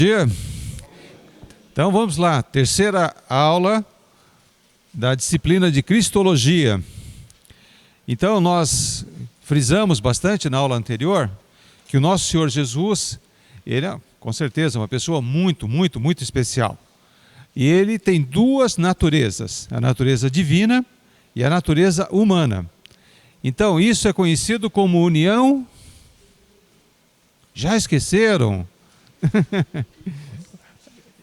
Dia. Então vamos lá, terceira aula da disciplina de Cristologia. Então nós frisamos bastante na aula anterior que o nosso Senhor Jesus, ele é com certeza uma pessoa muito especial. E ele tem duas naturezas, a natureza divina e a natureza humana. Então isso é conhecido como união. Já esqueceram?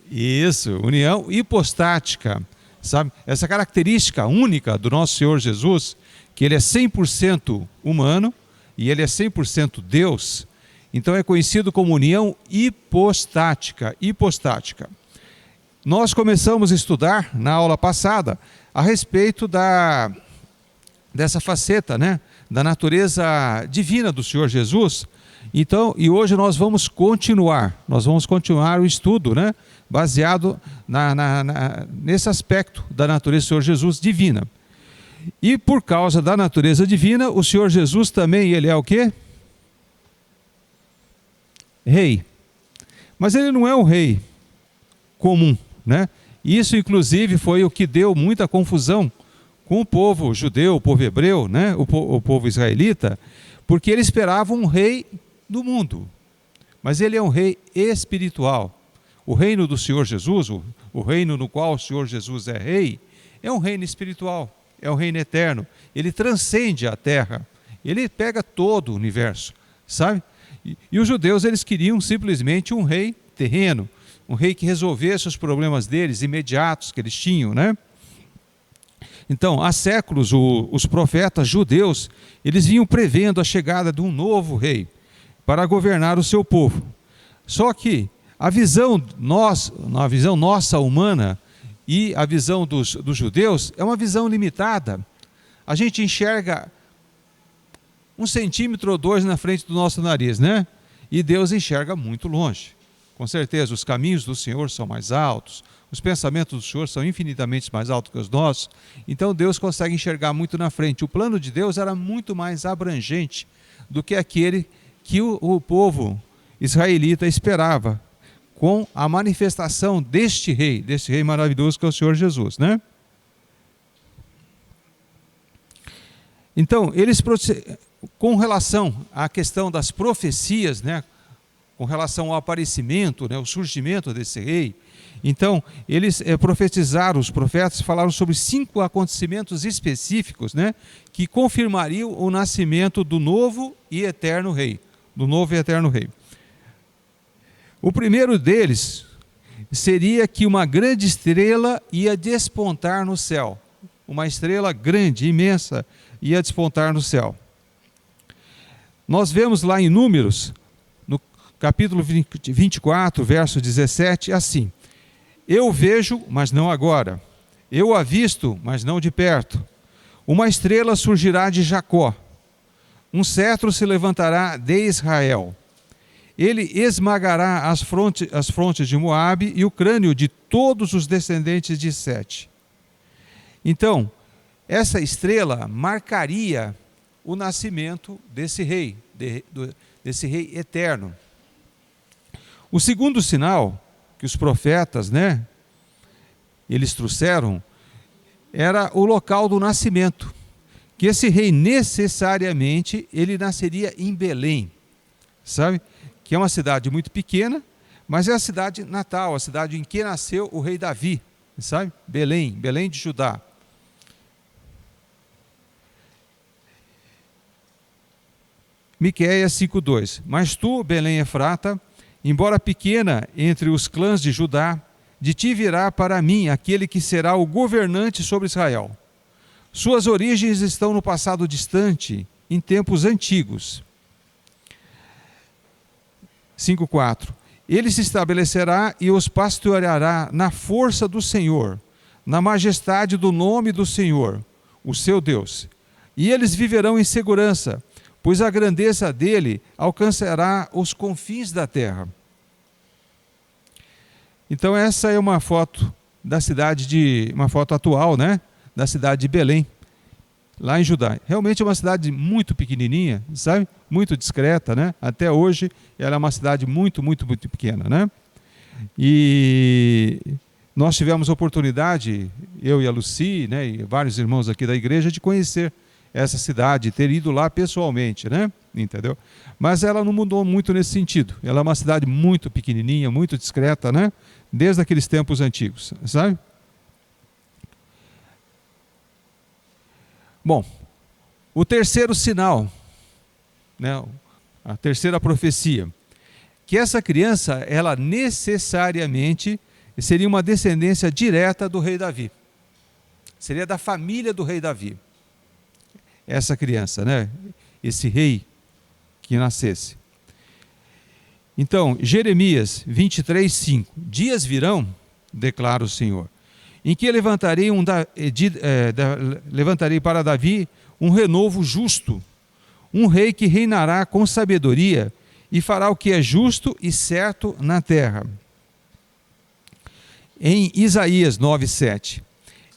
Isso, união hipostática, sabe? Essa característica única do nosso Senhor Jesus, que ele é 100% humano e ele é 100% Deus, então é conhecido como união hipostática. Nós começamos a estudar na aula passada a respeito dessa faceta, né? Da natureza divina do Senhor Jesus. Então, e hoje nós vamos continuar o estudo, né? Baseado nesse aspecto da natureza do Senhor Jesus divina. E por causa da natureza divina, o Senhor Jesus também, ele é o quê? Rei. Mas ele não é um rei comum, né? Isso inclusive foi o que deu muita confusão com o povo judeu, o povo hebreu, né? O povo israelita, porque ele esperava um rei do mundo, mas ele é um rei espiritual. O reino do Senhor Jesus, o reino no qual o Senhor Jesus é rei, é um reino espiritual, é um reino eterno. Ele transcende a terra, ele pega todo o universo, sabe? E os judeus, eles queriam simplesmente um rei terreno, um rei que resolvesse os problemas deles imediatos que eles tinham, né? Então, há séculos, os profetas judeus, eles vinham prevendo a chegada de um novo rei para governar o seu povo. Só que a visão nossa humana e a visão dos judeus é uma visão limitada. A gente enxerga 1 centímetro ou 2 na frente do nosso nariz, né? E Deus enxerga muito longe. Com certeza, os caminhos do Senhor são mais altos, os pensamentos do Senhor são infinitamente mais altos que os nossos. Então Deus consegue enxergar muito na frente. O plano de Deus era muito mais abrangente do que aquele que o povo israelita esperava, com a manifestação deste rei maravilhoso que é o Senhor Jesus, né? Então, eles, com relação à questão das profecias, né? Com relação ao aparecimento, né? O surgimento desse rei, então, eles profetizaram, os profetas falaram sobre 5 acontecimentos específicos, né? Que confirmariam o nascimento do novo e eterno rei. O primeiro deles seria que uma grande estrela ia despontar no céu. Uma estrela grande, imensa, ia despontar no céu. Nós vemos lá em Números, no capítulo 24, verso 17, assim: eu vejo, mas não agora. Eu avisto, mas não de perto. Uma estrela surgirá de Jacó. Um cetro se levantará de Israel. Ele esmagará as frontes de Moabe e o crânio de todos os descendentes de Sete. Então, essa estrela marcaria o nascimento desse rei, desse rei eterno. O segundo sinal que os profetas, né, eles trouxeram, era o local do nascimento. Que esse rei necessariamente, ele nasceria em Belém, sabe? Que é uma cidade muito pequena, mas é a cidade natal, a cidade em que nasceu o rei Davi, sabe? Belém de Judá. Miqueias 5:2. Mas tu, Belém Efrata, embora pequena entre os clãs de Judá, de ti virá para mim aquele que será o governante sobre Israel. Suas origens estão no passado distante, em tempos antigos. 5:4. Ele se estabelecerá e os pastoreará na força do Senhor, na majestade do nome do Senhor, o seu Deus. E eles viverão em segurança, pois a grandeza dele alcançará os confins da terra. Então essa é uma foto da cidade uma foto atual, né? Da cidade de Belém, lá em Judá. Realmente é uma cidade muito pequenininha, sabe? Muito discreta, né? Até hoje ela é uma cidade muito pequena, né? E nós tivemos a oportunidade, eu e a Lucy, né, e vários irmãos aqui da igreja, de conhecer essa cidade, ter ido lá pessoalmente, né? Entendeu? Mas ela não mudou muito nesse sentido. Ela é uma cidade muito pequenininha, muito discreta, né? Desde aqueles tempos antigos, sabe? Bom, o terceiro sinal, né? A terceira profecia, que essa criança, ela necessariamente seria uma descendência direta do rei Davi. Seria da família do rei Davi. Essa criança, né? Esse rei que nascesse. Então, Jeremias 23:5. Dias virão, declara o Senhor, em que levantarei para Davi um renovo justo, um rei que reinará com sabedoria e fará o que é justo e certo na terra. Em Isaías 9:7.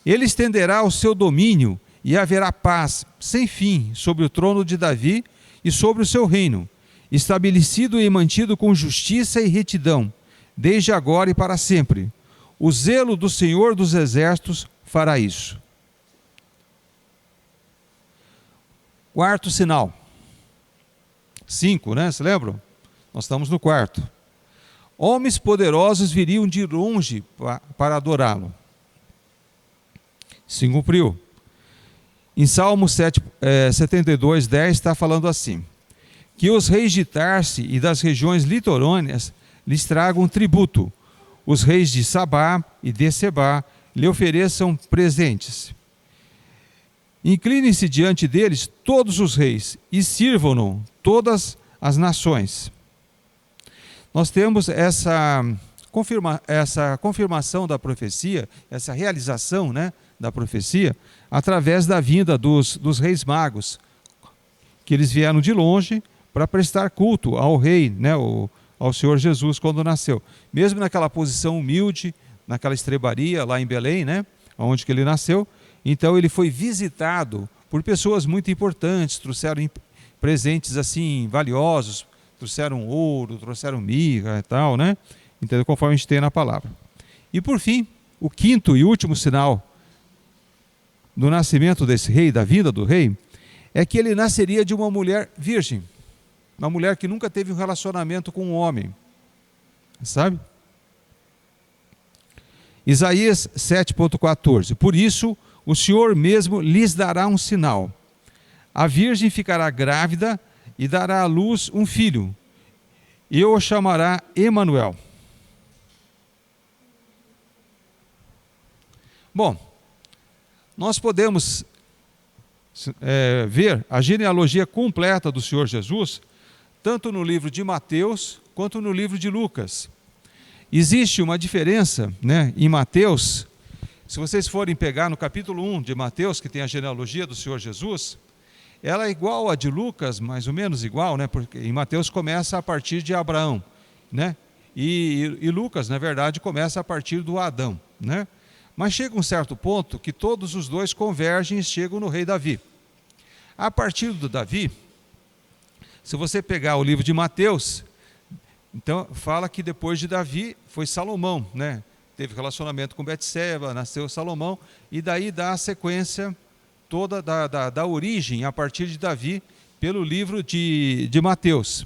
Ele estenderá o seu domínio e haverá paz sem fim sobre o trono de Davi e sobre o seu reino, estabelecido e mantido com justiça e retidão, desde agora e para sempre. O zelo do Senhor dos Exércitos fará isso. Quarto sinal. 5, né? Se lembram? Nós estamos no quarto. Homens poderosos viriam de longe para adorá-lo. Se cumpriu. Em Salmo 72:10 está falando assim: que os reis de Tarse e das regiões litorâneas lhes tragam tributo, os reis de Sabá e de Sebá lhe ofereçam presentes. Inclinem-se diante deles todos os reis e sirvam-no todas as nações. Nós temos essa confirmação da profecia, essa realização, né, da profecia, através da vinda dos reis magos, que eles vieram de longe para prestar culto ao rei, né, ao Senhor Jesus quando nasceu. Mesmo naquela posição humilde, naquela estrebaria lá em Belém, né, onde que ele nasceu, então ele foi visitado por pessoas muito importantes, trouxeram presentes assim valiosos, trouxeram ouro, trouxeram mirra e tal, né? Então, conforme a gente tem na palavra. E por fim, o quinto e último sinal do nascimento desse rei, da vinda do rei, é que ele nasceria de uma mulher virgem, uma mulher que nunca teve um relacionamento com um homem, sabe? Isaías 7:14. Por isso, o Senhor mesmo lhes dará um sinal. A virgem ficará grávida e dará à luz um filho, e o chamará Emanuel. Bom, nós podemos ver a genealogia completa do Senhor Jesus, tanto no livro de Mateus, quanto no livro de Lucas. Existe uma diferença, né, em Mateus. Se vocês forem pegar no capítulo 1 de Mateus, que tem a genealogia do Senhor Jesus, ela é igual a de Lucas, mais ou menos igual, né? Porque em Mateus começa a partir de Abraão, né? E Lucas, na verdade, começa a partir do Adão, né? Mas chega um certo ponto que todos os dois convergem e chegam no rei Davi. A partir do Davi, se você pegar o livro de Mateus, então fala que depois de Davi foi Salomão, né? Teve relacionamento com Betseba, nasceu Salomão, e daí dá a sequência toda da origem a partir de Davi pelo livro de Mateus.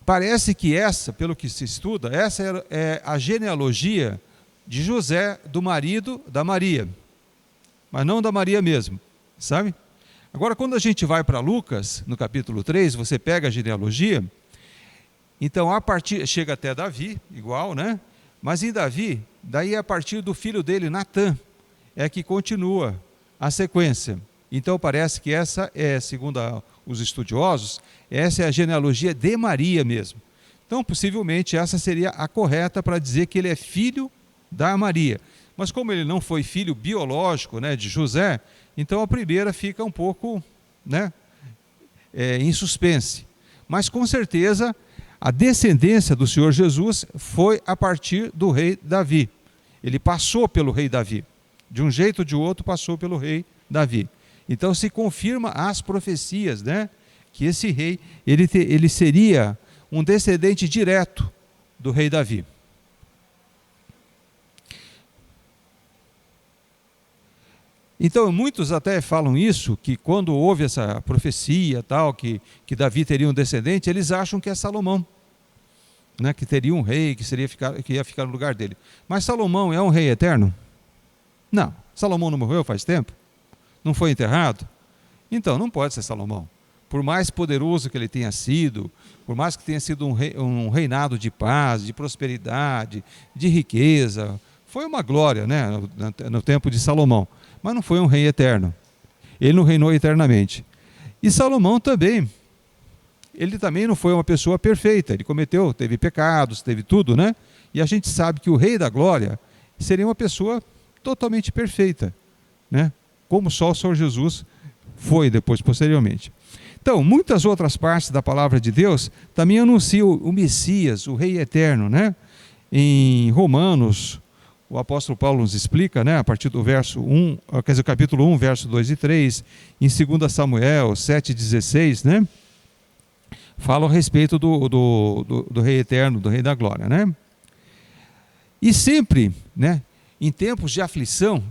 Parece que essa, pelo que se estuda, essa é a genealogia de José, do marido da Maria, mas não da Maria mesmo, sabe? Agora, quando a gente vai para Lucas, no capítulo 3, você pega a genealogia, então chega até Davi, igual, né? Mas em Davi, daí a partir do filho dele, Natã, é que continua a sequência. Então parece que essa é, segundo os estudiosos, essa é a genealogia de Maria mesmo. Então possivelmente essa seria a correta para dizer que ele é filho da Maria. Mas como ele não foi filho biológico, né, de José, então a primeira fica um pouco, né, em suspense. Mas com certeza a descendência do Senhor Jesus foi a partir do rei Davi. Ele passou pelo rei Davi. De um jeito ou de outro passou pelo rei Davi. Então se confirma as profecias, né, que esse rei ele seria um descendente direto do rei Davi. Então, muitos até falam isso, que quando houve essa profecia tal, que Davi teria um descendente, eles acham que é Salomão, né? Que teria um rei que ia ficar no lugar dele. Mas Salomão é um rei eterno? Não. Salomão não morreu faz tempo? Não foi enterrado? Então, não pode ser Salomão. Por mais poderoso que ele tenha sido, por mais que tenha sido um reinado de paz, de prosperidade, de riqueza, foi uma glória, né, no tempo de Salomão. Mas não foi um rei eterno. Ele não reinou eternamente. E Salomão também. Ele também não foi uma pessoa perfeita. Ele teve pecados, teve tudo, né? E a gente sabe que o rei da glória seria uma pessoa totalmente perfeita, né? Como só o Senhor Jesus foi depois, posteriormente. Então, muitas outras partes da palavra de Deus também anunciam o Messias, o rei eterno, né? Em Romanos, o apóstolo Paulo nos explica, né, a partir do verso 1, quer dizer, capítulo 1, verso 2 e 3, em 2 Samuel 7,16, né, fala a respeito do Rei Eterno, do Rei da Glória, né? E sempre, né, em tempos de aflição,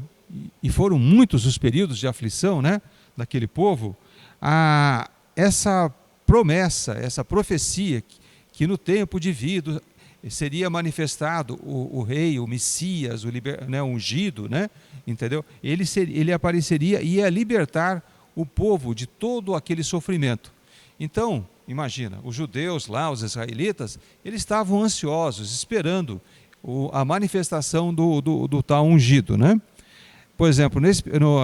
e foram muitos os períodos de aflição, né, daquele povo, essa promessa, essa profecia, que no tempo de vida seria manifestado o rei, o Messias, o ungido, né? Entendeu? Ele apareceria e ia libertar o povo de todo aquele sofrimento. Então, imagina, os judeus lá, os israelitas, eles estavam ansiosos, esperando a manifestação do tal ungido, né? Por exemplo,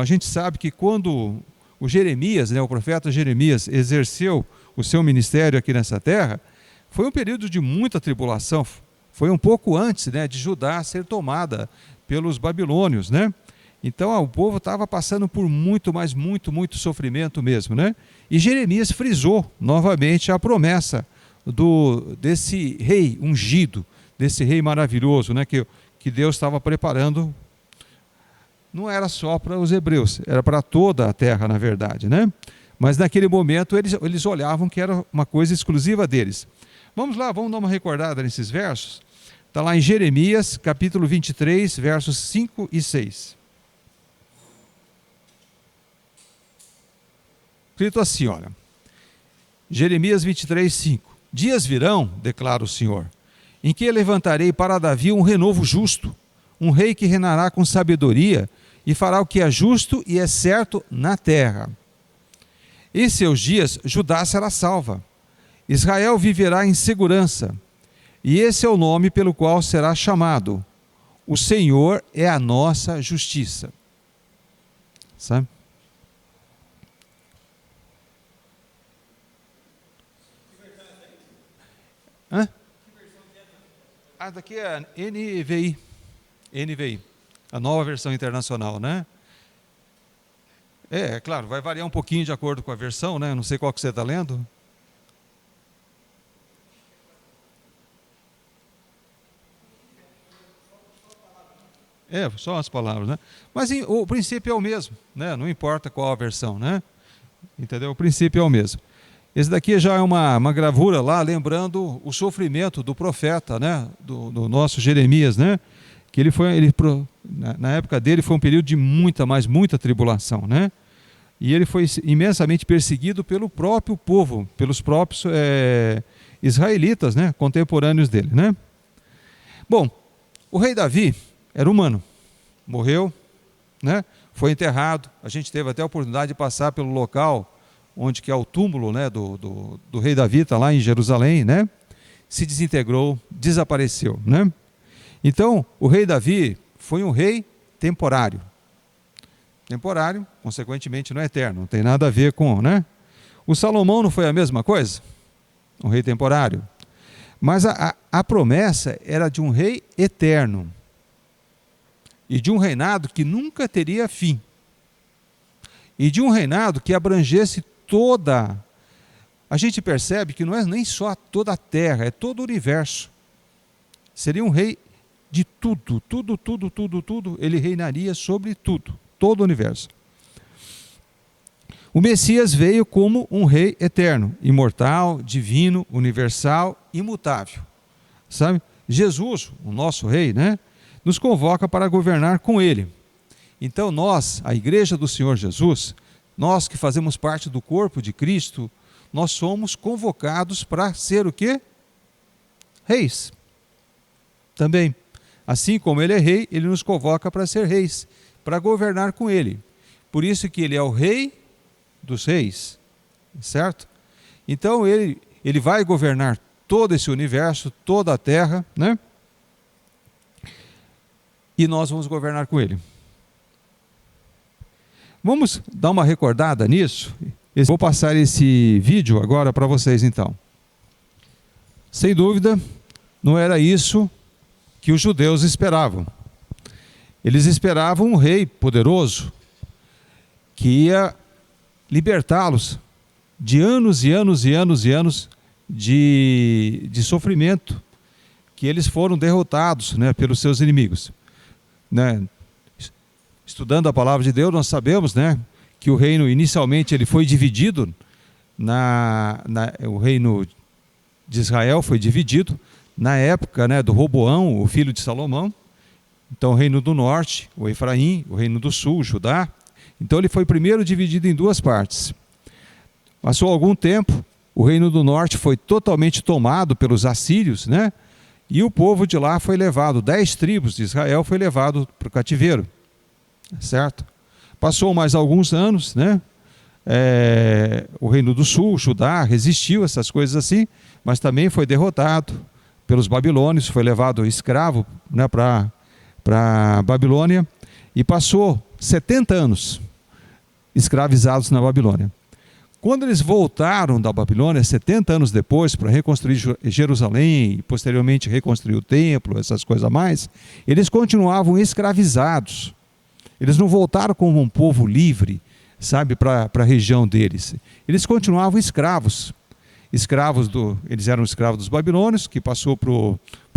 a gente sabe que quando o Jeremias, né, o profeta Jeremias, exerceu o seu ministério aqui nessa terra, foi um período de muita tribulação. Foi um pouco antes, né, de Judá ser tomada pelos babilônios, né? Então o povo estava passando por muito, mas muito, muito sofrimento mesmo, né? E Jeremias frisou novamente a promessa desse rei ungido, desse rei maravilhoso, né, que Deus estava preparando. Não era só para os hebreus, era para toda a terra, na verdade, né? Mas naquele momento eles olhavam que era uma coisa exclusiva deles. Vamos lá, vamos dar uma recordada nesses versos. Está lá em Jeremias, capítulo 23, versos 5 e 6. Escrito assim, olha. Jeremias 23, 5. Dias virão, declara o Senhor, em que levantarei para Davi um renovo justo, um rei que reinará com sabedoria e fará o que é justo e é certo na terra. Em seus dias, Judá será salva. Israel viverá em segurança, e esse é o nome pelo qual será chamado: o Senhor é a nossa justiça. Sabe? Hã? Daqui é NVI, a nova versão internacional, né? É claro, vai variar um pouquinho de acordo com a versão, né? Não sei qual que você está lendo. Só as palavras, né? Mas o princípio é o mesmo, né? Não importa qual a versão, né? Entendeu? O princípio é o mesmo. Esse daqui já é uma gravura lá, lembrando o sofrimento do profeta, né? Do nosso Jeremias, né? Que na época dele foi um período de muita, mas muita tribulação, né? E ele foi imensamente perseguido pelo próprio povo, pelos próprios israelitas, né? Contemporâneos dele, né? Bom, o rei Davi era humano, morreu, né? Foi enterrado. A gente teve até a oportunidade de passar pelo local onde que é o túmulo, né, do rei Davi, está lá em Jerusalém, né? Se desintegrou, desapareceu, né? Então, o rei Davi foi um rei temporário. Temporário, consequentemente, não é eterno, não tem nada a ver com, né? O Salomão não foi a mesma coisa? Um rei temporário. Mas a promessa era de um rei eterno. E de um reinado que nunca teria fim. E de um reinado que abrangesse toda. A gente percebe que não é nem só toda a terra, é todo o universo. Seria um rei de tudo, tudo, tudo, tudo, tudo. Ele reinaria sobre tudo, todo o universo. O Messias veio como um rei eterno, imortal, divino, universal, imutável. Sabe? Jesus, o nosso rei, né, nos convoca para governar com ele. Então nós, a igreja do Senhor Jesus, nós que fazemos parte do corpo de Cristo, nós somos convocados para ser o quê? Reis. Também. Assim como ele é rei, ele nos convoca para ser reis, para governar com ele. Por isso que ele é o rei dos reis, certo? Então ele vai governar todo esse universo, toda a terra, né? E nós vamos governar com ele. Vamos dar uma recordada nisso? Vou passar esse vídeo agora para vocês então. Sem dúvida, não era isso que os judeus esperavam. Eles esperavam um rei poderoso que ia libertá-los de anos e anos e anos e anos de sofrimento, que eles foram derrotados, né, pelos seus inimigos. Né? Estudando a palavra de Deus, nós sabemos, né, que o reino inicialmente ele foi dividido, o reino de Israel foi dividido na época, né, do Roboão, o filho de Salomão. Então o reino do norte, o Efraim, o reino do sul, o Judá. Então ele foi primeiro dividido em duas partes. Passou algum tempo, o reino do norte foi totalmente tomado pelos assírios, né? E o povo de lá foi levado, 10 tribos de Israel foi levado para o cativeiro, certo? Passou mais alguns anos, né? O reino do sul, Judá, resistiu, essas coisas assim, mas também foi derrotado pelos babilônios, foi levado escravo, né, para a Babilônia, e passou 70 anos escravizados na Babilônia. Quando eles voltaram da Babilônia, 70 anos depois, para reconstruir Jerusalém e posteriormente reconstruir o templo, essas coisas a mais, eles continuavam escravizados. Eles não voltaram como um povo livre, sabe, para a região deles. Eles continuavam escravos. Eles eram escravos dos babilônios, que passou para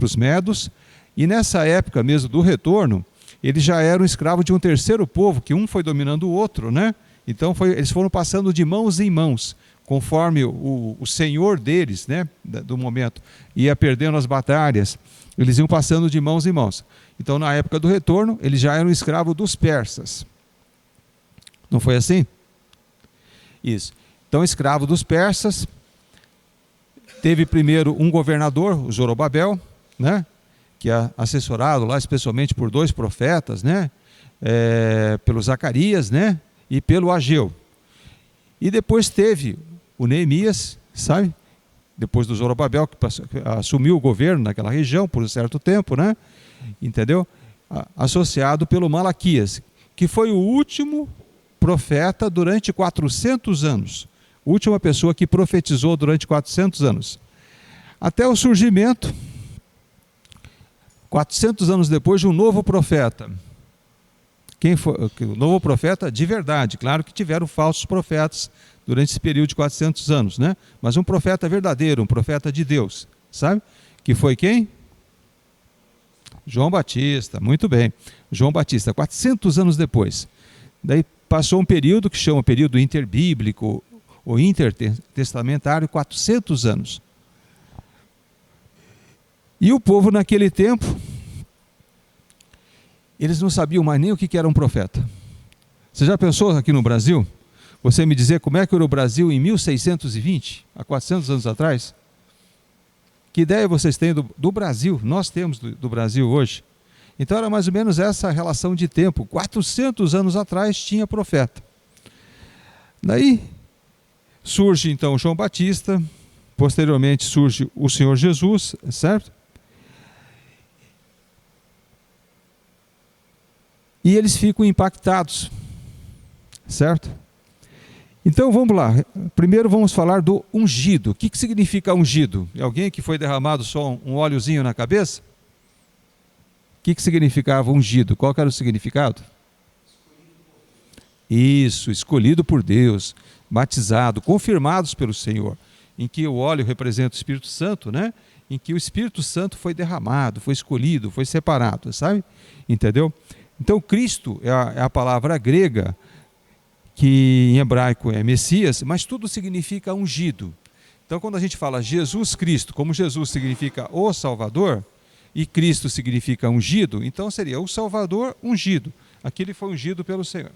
os medos, e nessa época mesmo do retorno, eles já eram escravos de um terceiro povo, que um foi dominando o outro, né? Então eles foram passando de mãos em mãos, conforme o senhor deles, né, do momento, ia perdendo as batalhas, eles iam passando de mãos em mãos. Então na época do retorno, eles já eram escravos dos persas. Não foi assim? Isso. Então escravo dos persas, teve primeiro um governador, o Zorobabel, né, que é assessorado lá especialmente por 2 profetas, né, pelo Zacarias, né, e pelo Ageu. E depois teve o Neemias, sabe? Depois do Zorobabel, que assumiu o governo naquela região por um certo tempo, né? Entendeu? Associado pelo Malaquias, que foi o último profeta durante 400 anos. Última pessoa que profetizou durante 400 anos. Até o surgimento, 400 anos depois, de um novo profeta. Quem foi o novo profeta de verdade? Claro que tiveram falsos profetas durante esse período de 400 anos, né? Mas um profeta verdadeiro, um profeta de Deus, sabe? Que foi quem? João Batista, muito bem. João Batista, 400 anos depois. Daí passou um período que chama período interbíblico ou intertestamentário, 400 anos. E o povo naquele tempo, eles não sabiam mais nem o que era um profeta. Você já pensou aqui no Brasil? Você me dizer como é que era o Brasil em 1620, há 400 anos atrás? Que ideia vocês têm do Brasil? Nós temos do Brasil hoje. Então era mais ou menos essa relação de tempo. 400 anos atrás tinha profeta. Daí surge então João Batista, posteriormente surge o Senhor Jesus, certo? E eles ficam impactados, certo? Então vamos lá, primeiro vamos falar do ungido. O que significa ungido? É alguém que foi derramado só um óleozinho na cabeça? O que significava ungido? Qual era o significado? Isso, escolhido por Deus, batizado, confirmados pelo Senhor, em que o óleo representa o Espírito Santo, né? Em que o Espírito Santo foi derramado, foi escolhido, foi separado, sabe? Entendeu? Então Cristo é a palavra grega, que em hebraico é Messias, mas tudo significa ungido. Então quando a gente fala Jesus Cristo, como Jesus significa o Salvador, e Cristo significa ungido, então seria o Salvador ungido, Aqui ele foi ungido pelo Senhor.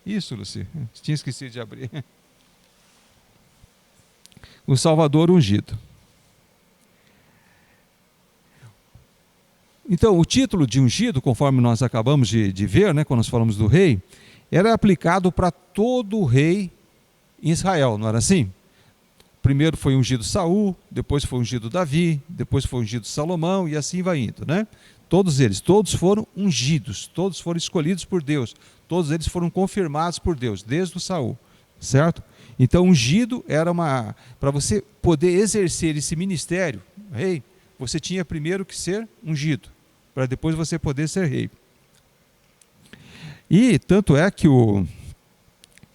Isso, Luci, tinha esquecido de abrir. O Salvador ungido. Então, o título de ungido, conforme nós acabamos de ver, né, quando nós falamos do rei, era aplicado para todo rei em Israel, não era assim? Primeiro foi ungido Saul, depois foi ungido Davi, depois foi ungido Salomão e assim vai indo, né? Todos eles, todos foram ungidos, todos foram escolhidos por Deus, todos eles foram confirmados por Deus, desde o Saul, certo? Então, ungido era para você poder exercer esse ministério, rei, você tinha primeiro que ser ungido, para depois você poder ser rei. E tanto é que,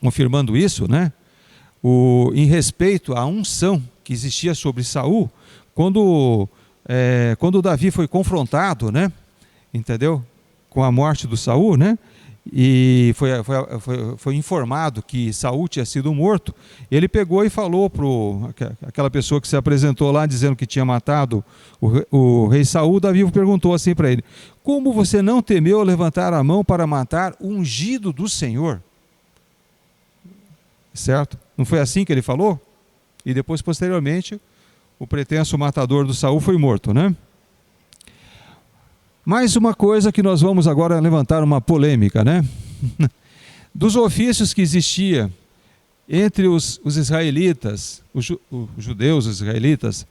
confirmando isso, né, em respeito à unção que existia sobre Saul, quando Davi foi confrontado, né, entendeu, com a morte do Saul, né, e foi informado que Saul tinha sido morto, ele pegou e falou para aquela pessoa que se apresentou lá dizendo que tinha matado o rei Saul. Davi perguntou assim para ele: como você não temeu levantar a mão para matar o ungido do Senhor? Certo? Não foi assim que ele falou? E depois, posteriormente, o pretenso matador do Saul foi morto, né? Mais uma coisa que nós vamos agora levantar uma polêmica, né? Dos ofícios que existia entre os israelitas, os judeus, os israelitas,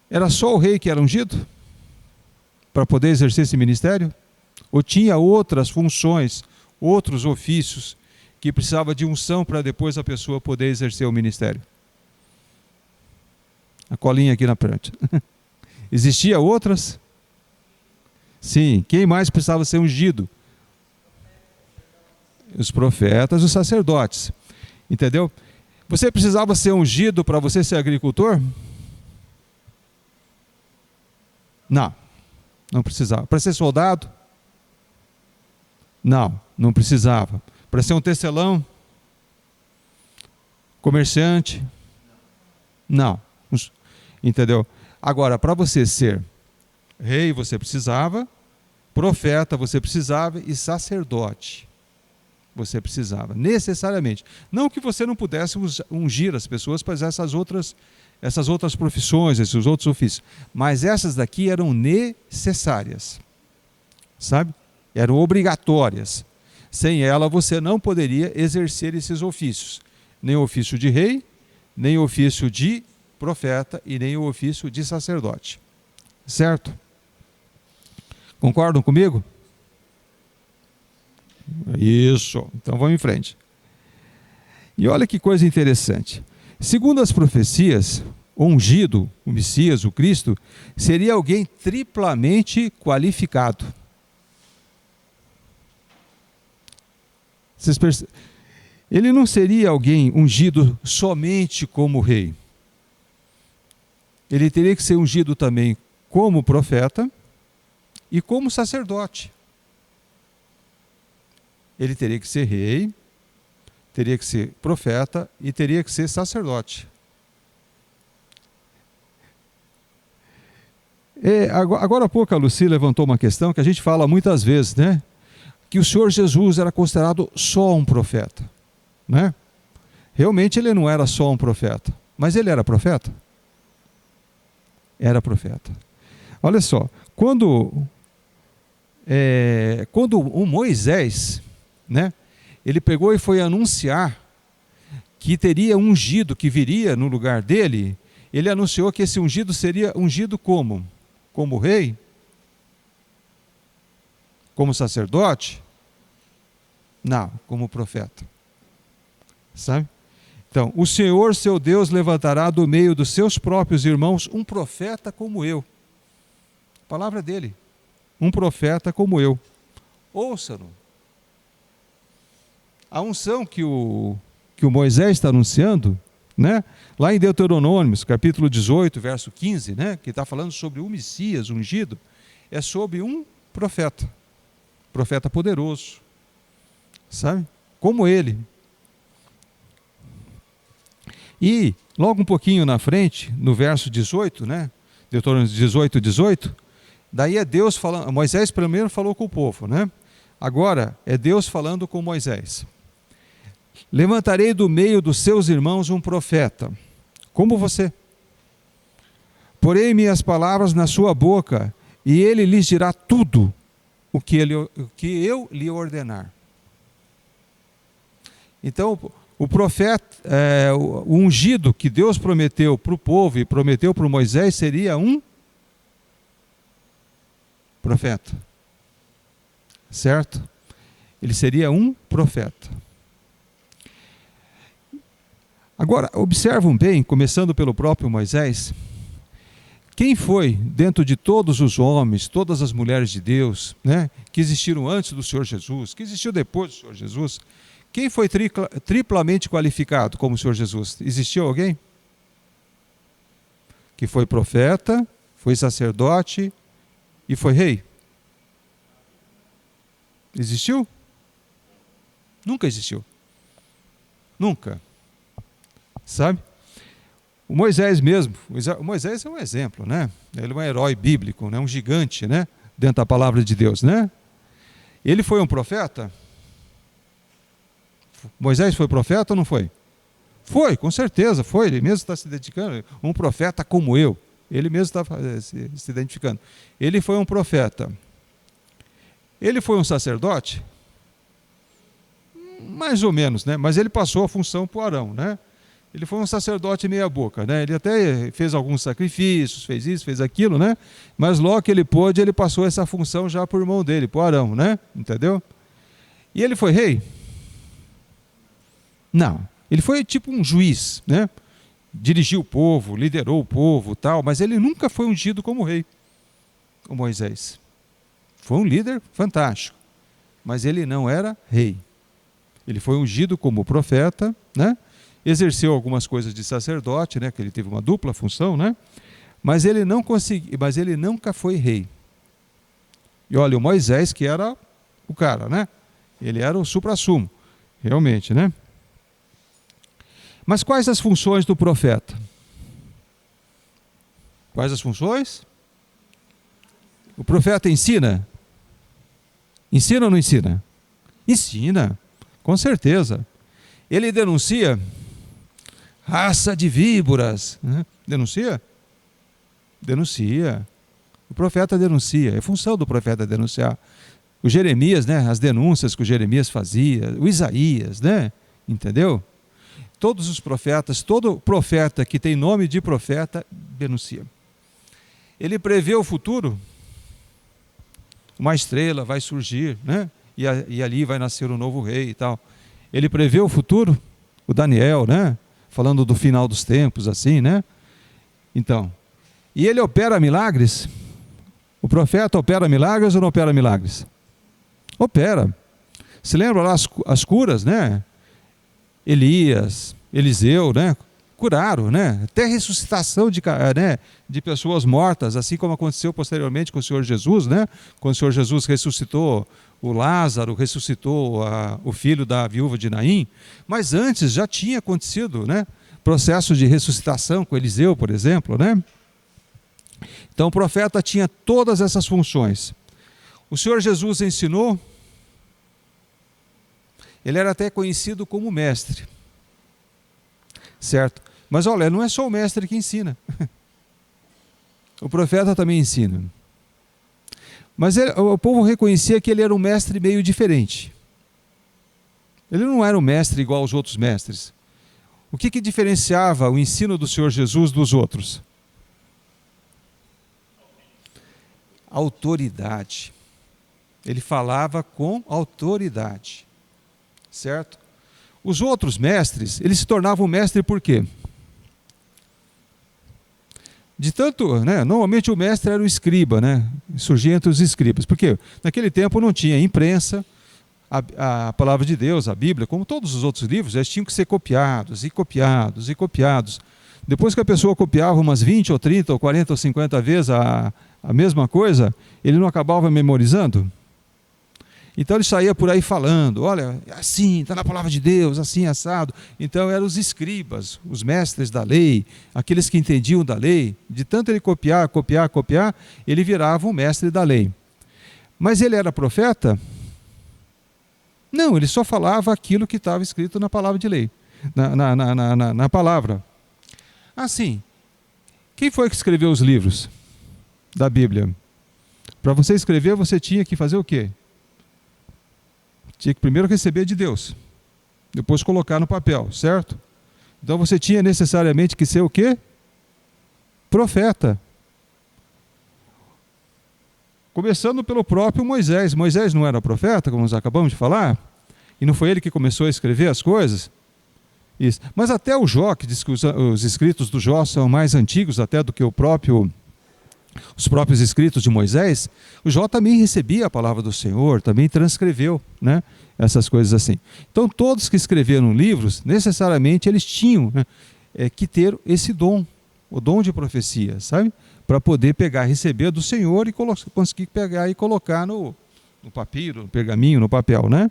era só o rei que era ungido para poder exercer esse ministério? Ou tinha outras funções, outros ofícios que precisava de unção para depois a pessoa poder exercer o ministério? A colinha aqui na frente. Existia outras? Sim. Quem mais precisava ser ungido? Os profetas e os sacerdotes. Entendeu? Você precisava ser ungido para você ser agricultor? Não. Não precisava. Para ser soldado? Não. Não precisava. Para ser um tecelão? Comerciante? Não. Entendeu? Agora, para você ser rei, você precisava, profeta você precisava e sacerdote você precisava, necessariamente. Não que você não pudesse ungir as pessoas para essas outras profissões, esses outros ofícios, mas essas daqui eram necessárias, sabe? Eram obrigatórias. Sem ela você não poderia exercer esses ofícios, nem o ofício de rei, nem o ofício de profeta e nem o ofício de sacerdote. Certo? Concordam comigo? Isso. Então vamos em frente. E olha que coisa interessante. Segundo as profecias, o ungido, o Messias, o Cristo, seria alguém triplamente qualificado. Ele não seria alguém ungido somente como rei. Ele teria que ser ungido também como profeta e como sacerdote. Ele teria que ser rei, teria que ser profeta e teria que ser sacerdote. Agora há pouco a Lucy levantou uma questão que a gente fala muitas vezes, né? Que o Senhor Jesus era considerado só um profeta, né? Realmente ele não era só um profeta, mas ele era profeta? Era profeta. Olha só, quando o Moisés, né, ele pegou e foi anunciar que teria um ungido que viria no lugar dele, ele anunciou que esse ungido seria ungido como? Como rei? Como sacerdote? Não, como profeta. Sabe? Então, o Senhor, seu Deus, levantará do meio dos seus próprios irmãos um profeta como eu. A palavra dele. Um profeta como eu. Ouça-no. A unção que o Moisés está anunciando, né? Lá em Deuteronômio, capítulo 18, verso 15, né? Que está falando sobre o Messias ungido, é sobre um profeta. Profeta poderoso. Sabe? Como ele. E logo um pouquinho na frente, no verso 18, né? Deuteronômio 18, Daí é Deus falando, Moisés primeiro falou com o povo, né? Agora é Deus falando com Moisés. Levantarei do meio dos seus irmãos um profeta, como você. Porei minhas palavras na sua boca, e ele lhes dirá tudo o que eu lhe ordenar. Então, o profeta, o ungido que Deus prometeu para o povo e prometeu para Moisés seria um profeta. Certo? Ele seria um profeta. Agora, observam bem, começando pelo próprio Moisés, quem foi dentro de todos os homens, todas as mulheres de Deus, né, que existiram antes do Senhor Jesus, que existiu depois do Senhor Jesus, quem foi triplamente qualificado como o Senhor Jesus? Existiu alguém? Que foi profeta, foi sacerdote e foi rei? Existiu? Nunca existiu. Nunca. Sabe? O Moisés mesmo, o Moisés é um exemplo, né? Ele é um herói bíblico, né? Um gigante, né? Dentro da palavra de Deus, né? Ele foi um profeta? Moisés foi profeta ou não foi? Foi, com certeza, foi. Ele mesmo está se dedicando, um profeta como eu. Ele mesmo está se identificando. Ele foi um profeta. Ele foi um sacerdote? Mais ou menos, né? Mas ele passou a função para o Arão, né? Ele foi um sacerdote meia boca, né? Ele até fez alguns sacrifícios, fez isso, fez aquilo, né? Mas logo que ele pôde, ele passou essa função já para o irmão dele, para o Arão, né? Entendeu? E ele foi rei? Não. Ele foi tipo um juiz, né? Dirigiu o povo, liderou o povo, tal, mas ele nunca foi ungido como rei, o Moisés. Foi um líder fantástico, mas ele não era rei. Ele foi ungido como profeta, né? Exerceu algumas coisas de sacerdote, né? Que ele teve uma dupla função, né? Mas ele não conseguiu, mas ele nunca foi rei. E olha, o Moisés que era o cara, né? Ele era o suprassumo, realmente, né? Mas quais as funções do profeta? Quais as funções? O profeta ensina? Ensina ou não ensina? Ensina, com certeza. Ele denuncia raça de víboras, né? Denuncia? Denuncia. O profeta denuncia, é função do profeta denunciar. O Jeremias, né? As denúncias que o Jeremias fazia, o Isaías, né? Entendeu? Todos os profetas, todo profeta que tem nome de profeta, denuncia. Ele prevê o futuro. Uma estrela vai surgir, né? E ali vai nascer um novo rei e tal. Ele prevê o futuro, o Daniel, né? Falando do final dos tempos, assim, né? Então, e ele opera milagres? O profeta opera milagres ou não opera milagres? Opera. Se lembra lá as curas, né? Elias, Eliseu, né? Curaram, né? Até ressuscitação de pessoas mortas, assim como aconteceu posteriormente com o Senhor Jesus, né? Quando o Senhor Jesus ressuscitou o Lázaro, ressuscitou o filho da viúva de Naim, mas antes já tinha acontecido, né? Processo de ressuscitação com Eliseu, por exemplo, né? Então o profeta tinha todas essas funções. O Senhor Jesus ensinou, ele era até conhecido como mestre, certo? Mas olha, não é só o mestre que ensina. O profeta também ensina. Mas o povo reconhecia que ele era um mestre meio diferente. Ele não era um mestre igual aos outros mestres. O que diferenciava o ensino do Senhor Jesus dos outros? Autoridade. Ele falava com autoridade. Certo? Os outros mestres, eles se tornavam mestre por quê? De tanto, né? Normalmente o mestre era o escriba, né? Surgia entre os escribas. Por quê? Naquele tempo não tinha imprensa, a palavra de Deus, a Bíblia, como todos os outros livros, eles tinham que ser copiados e copiados e copiados. Depois que a pessoa copiava umas 20 ou 30 ou 40 ou 50 vezes a mesma coisa, ele não acabava memorizando? Então ele saía por aí falando, olha, assim, está na palavra de Deus, assim, assado. Então eram os escribas, os mestres da lei, aqueles que entendiam da lei. De tanto ele copiar, ele virava um mestre da lei. Mas ele era profeta? Não, ele só falava aquilo que estava escrito na palavra de lei, na palavra. Assim, quem foi que escreveu os livros da Bíblia? Para você escrever, você tinha que fazer o quê? Tinha que primeiro receber de Deus, depois colocar no papel, certo? Então você tinha necessariamente que ser o quê? Profeta. Começando pelo próprio Moisés. Moisés não era profeta, como nós acabamos de falar? E não foi ele que começou a escrever as coisas? Isso. Mas até o Jó, que diz que os escritos do Jó são mais antigos até do que os próprios escritos de Moisés, o Jó também recebia a palavra do Senhor, também transcreveu, né, essas coisas assim. Então todos que escreveram livros, necessariamente eles tinham, né, que ter esse dom, o dom de profecia, sabe? Para poder pegar, receber do Senhor e conseguir pegar e colocar no papiro, no pergaminho, no papel, né?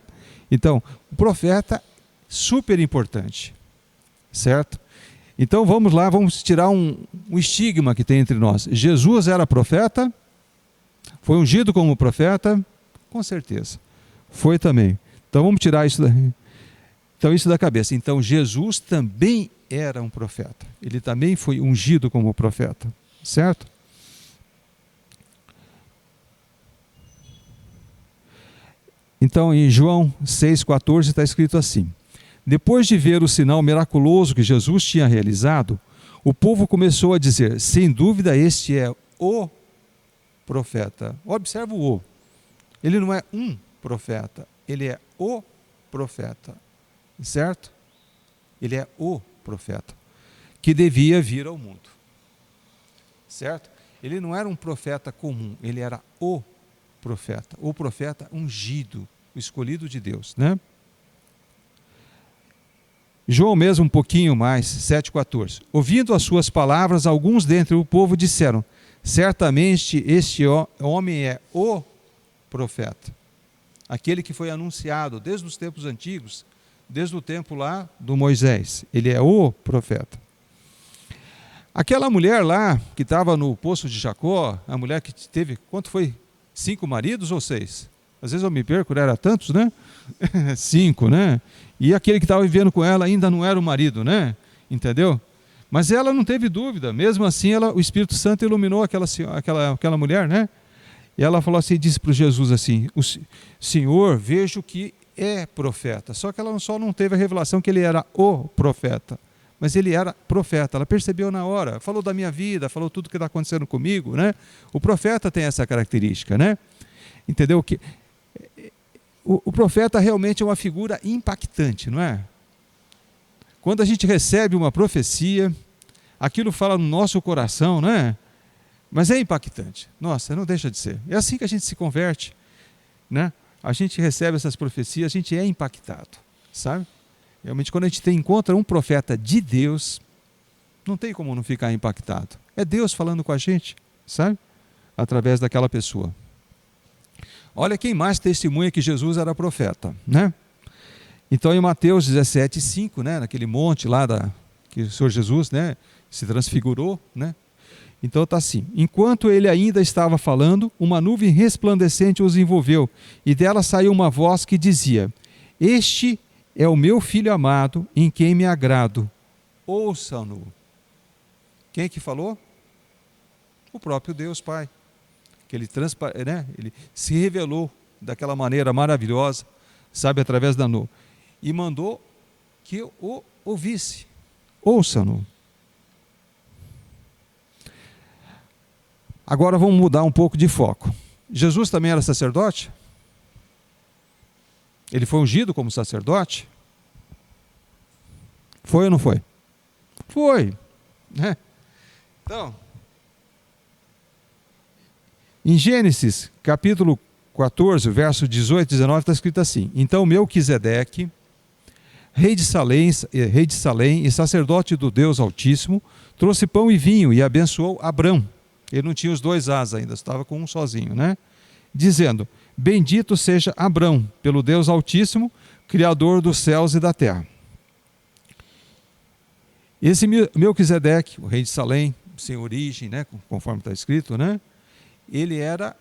Então, o profeta, super importante, certo? Então vamos lá, vamos tirar um estigma que tem entre nós. Jesus era profeta? Foi ungido como profeta? Com certeza. Foi também. Então vamos tirar isso da cabeça. Então Jesus também era um profeta. Ele também foi ungido como profeta. Certo? Então em João 6,14 está escrito assim: depois de ver o sinal miraculoso que Jesus tinha realizado, o povo começou a dizer, sem dúvida este é o profeta. Observa o. Ele não é um profeta, ele é o profeta. Certo? Ele é o profeta que devia vir ao mundo. Certo? Ele não era um profeta comum, ele era o profeta ungido, o escolhido de Deus, né? João mesmo um pouquinho mais, 7,14. Ouvindo as suas palavras, alguns dentre o povo disseram, certamente este homem é o profeta, aquele que foi anunciado desde os tempos antigos, desde o tempo lá do Moisés, ele é o profeta. Aquela mulher lá, que estava no poço de Jacó, a mulher que teve, quanto foi? 5 maridos ou 6? Às vezes eu me perco, era tantos, né? 5, né? E aquele que estava vivendo com ela ainda não era o marido, né? Entendeu? Mas ela não teve dúvida, mesmo assim o Espírito Santo iluminou aquela mulher, né? E ela falou assim, disse para Jesus assim, o Senhor, vejo que é profeta. Só que ela só não teve a revelação que ele era o profeta. Mas ele era profeta, ela percebeu na hora, falou da minha vida, falou tudo que está acontecendo comigo, né? O profeta tem essa característica, né? Entendeu? Que o profeta realmente é uma figura impactante, não é? Quando a gente recebe uma profecia, aquilo fala no nosso coração, não é? Mas é impactante. Nossa, não deixa de ser. É assim que a gente se converte, né? A gente recebe essas profecias, a gente é impactado, sabe? Realmente, quando a gente encontra um profeta de Deus, não tem como não ficar impactado. É Deus falando com a gente, sabe? Através daquela pessoa. Olha quem mais testemunha que Jesus era profeta, né? Então em Mateus 17,5, né, naquele monte lá que o Senhor Jesus, né, se transfigurou, né? Então está assim, enquanto ele ainda estava falando, uma nuvem resplandecente os envolveu, e dela saiu uma voz que dizia, este é o meu filho amado, em quem me agrado, ouçam-no. Quem que falou? O próprio Deus Pai. Que ele se revelou daquela maneira maravilhosa, sabe, através da nuvem, e mandou que o ouvisse. Ouça-no. Agora vamos mudar um pouco de foco. Jesus também era sacerdote? Ele foi ungido como sacerdote? Foi ou não foi? Foi, né? Então, em Gênesis, capítulo 14, verso 18 e 19, está escrito assim, então Melquisedeque, rei de Salém e sacerdote do Deus Altíssimo, trouxe pão e vinho e abençoou Abrão. Ele não tinha os 2 ás ainda, estava com um sozinho, né? Dizendo, Bendito seja Abrão, pelo Deus Altíssimo, Criador dos céus e da terra. Esse Melquisedeque, o rei de Salém, sem origem, né, conforme está escrito, né, ele era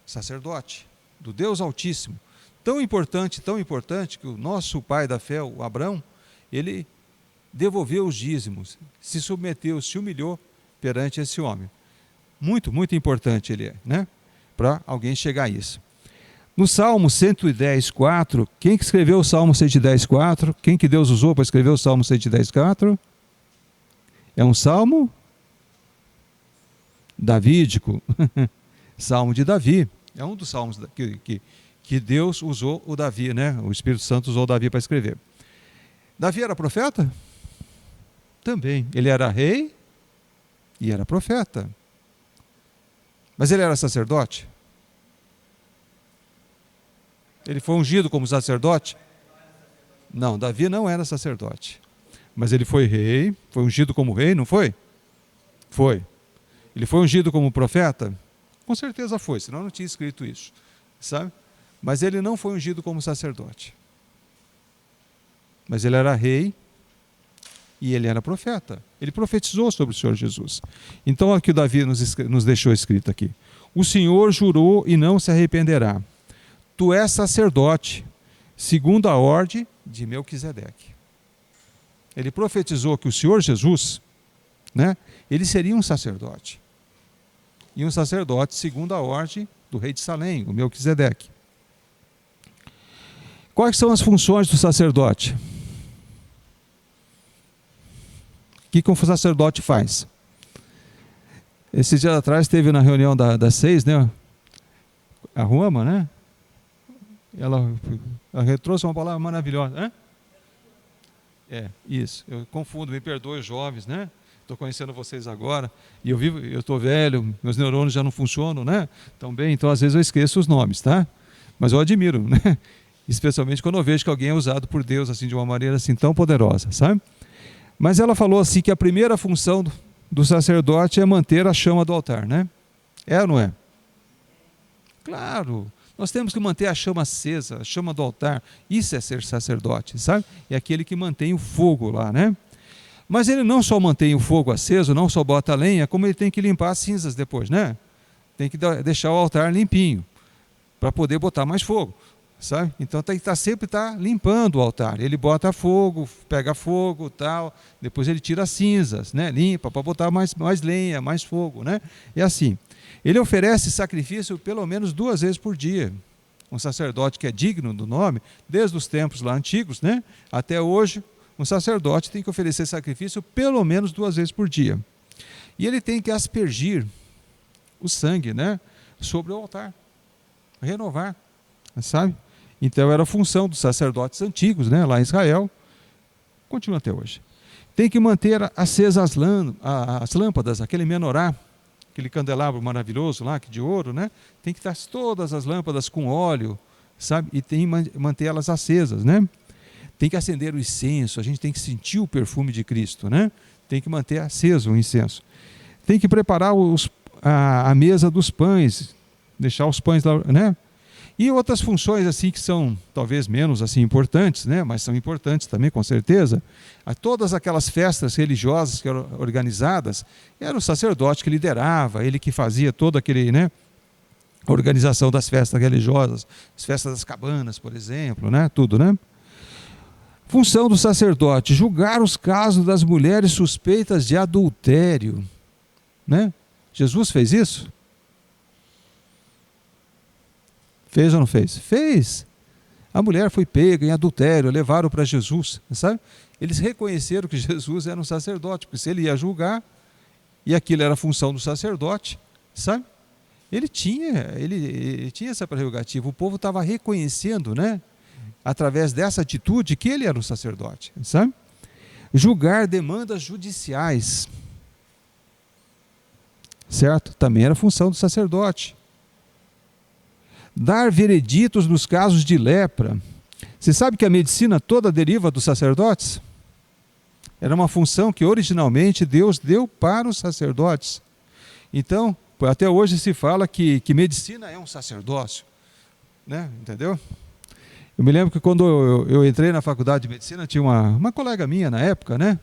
sacerdote do Deus Altíssimo. Tão importante que o nosso pai da fé, o Abrão, ele devolveu os dízimos, se submeteu, se humilhou perante esse homem. Muito, muito importante ele é, né, para alguém chegar a isso. No Salmo 110:4, quem que escreveu o Salmo 110:4? Quem que Deus usou para escrever o Salmo 110:4? É um salmo davídico. Salmo de Davi. É um dos salmos que Deus usou o Davi, né? O Espírito Santo usou o Davi para escrever. Davi era profeta? Também. Ele era rei e era profeta. Mas ele era sacerdote? Ele foi ungido como sacerdote? Não, Davi não era sacerdote. Mas ele foi rei, foi ungido como rei, não foi? Foi. Ele foi ungido como profeta? Com certeza foi, senão não tinha escrito isso, sabe? Mas ele não foi ungido como sacerdote. Mas ele era rei e ele era profeta. Ele profetizou sobre o Senhor Jesus. Então, aqui o Davi nos deixou escrito aqui. O Senhor jurou e não se arrependerá. Tu és sacerdote, segundo a ordem de Melquisedeque. Ele profetizou que o Senhor Jesus, né, ele seria um sacerdote. E um sacerdote segundo a ordem do rei de Salém, o Melquisedeque. Quais são as funções do sacerdote? O que um sacerdote faz? Esses dias atrás teve na reunião das 6, né? A Roma, né? Ela trouxe uma palavra maravilhosa. Hã? Isso. Eu confundo, me perdoe, jovens, né? Estou conhecendo vocês agora, e eu estou velho, meus neurônios já não funcionam, né? Também, então às vezes eu esqueço os nomes, tá? Mas eu admiro, né? Especialmente quando eu vejo que alguém é usado por Deus assim de uma maneira assim tão poderosa, sabe? Mas ela falou assim que a primeira função do sacerdote é manter a chama do altar, né? É ou não é? Claro. Nós temos que manter a chama acesa, a chama do altar. Isso é ser sacerdote, sabe? É aquele que mantém o fogo lá, né? Mas ele não só mantém o fogo aceso, não só bota a lenha, como ele tem que limpar as cinzas depois, né? Tem que deixar o altar limpinho, para poder botar mais fogo, sabe? Então tem que sempre estar limpando o altar. Ele bota fogo, pega fogo, tal, depois ele tira as cinzas, né? Limpa para botar mais lenha, mais fogo, né? E assim. Ele oferece sacrifício pelo menos 2 vezes por dia. Um sacerdote que é digno do nome, desde os tempos lá antigos, né? Até hoje, um sacerdote tem que oferecer sacrifício pelo menos 2 vezes por dia. E ele tem que aspergir o sangue, né, sobre o altar, renovar, sabe? Então era a função dos sacerdotes antigos, né, lá em Israel, continua até hoje. Tem que manter acesas as lâmpadas, aquele menorá, aquele candelabro maravilhoso lá, que de ouro, né? Tem que estar todas as lâmpadas com óleo, sabe? E tem que manter elas acesas, né? Tem que acender o incenso, a gente tem que sentir o perfume de Cristo, né? Tem que manter aceso o incenso. Tem que preparar a mesa dos pães, deixar os pães lá, né? E outras funções assim que são talvez menos assim importantes, né? Mas são importantes também, com certeza. Todas aquelas festas religiosas que eram organizadas, era o sacerdote que liderava, ele que fazia toda aquele, né, organização das festas religiosas, as festas das cabanas, por exemplo, né? Tudo, né? Função do sacerdote: julgar os casos das mulheres suspeitas de adultério, né? Jesus fez isso? Fez ou não fez? Fez. A mulher foi pega em adultério, levaram para Jesus, sabe? Eles reconheceram que Jesus era um sacerdote, porque se ele ia julgar, e aquilo era a função do sacerdote, sabe? Ele tinha essa prerrogativa. O povo estava reconhecendo, né, através dessa atitude, que ele era um sacerdote, sabe? Julgar demandas judiciais, certo? Também era função do sacerdote. Dar vereditos nos casos de lepra. Você sabe que a medicina toda deriva dos sacerdotes? Era uma função que originalmente Deus deu para os sacerdotes. Então, Até hoje se fala que medicina é um sacerdócio, né? Entendeu? Eu me lembro que quando eu entrei na faculdade de medicina, tinha uma colega minha na época, né?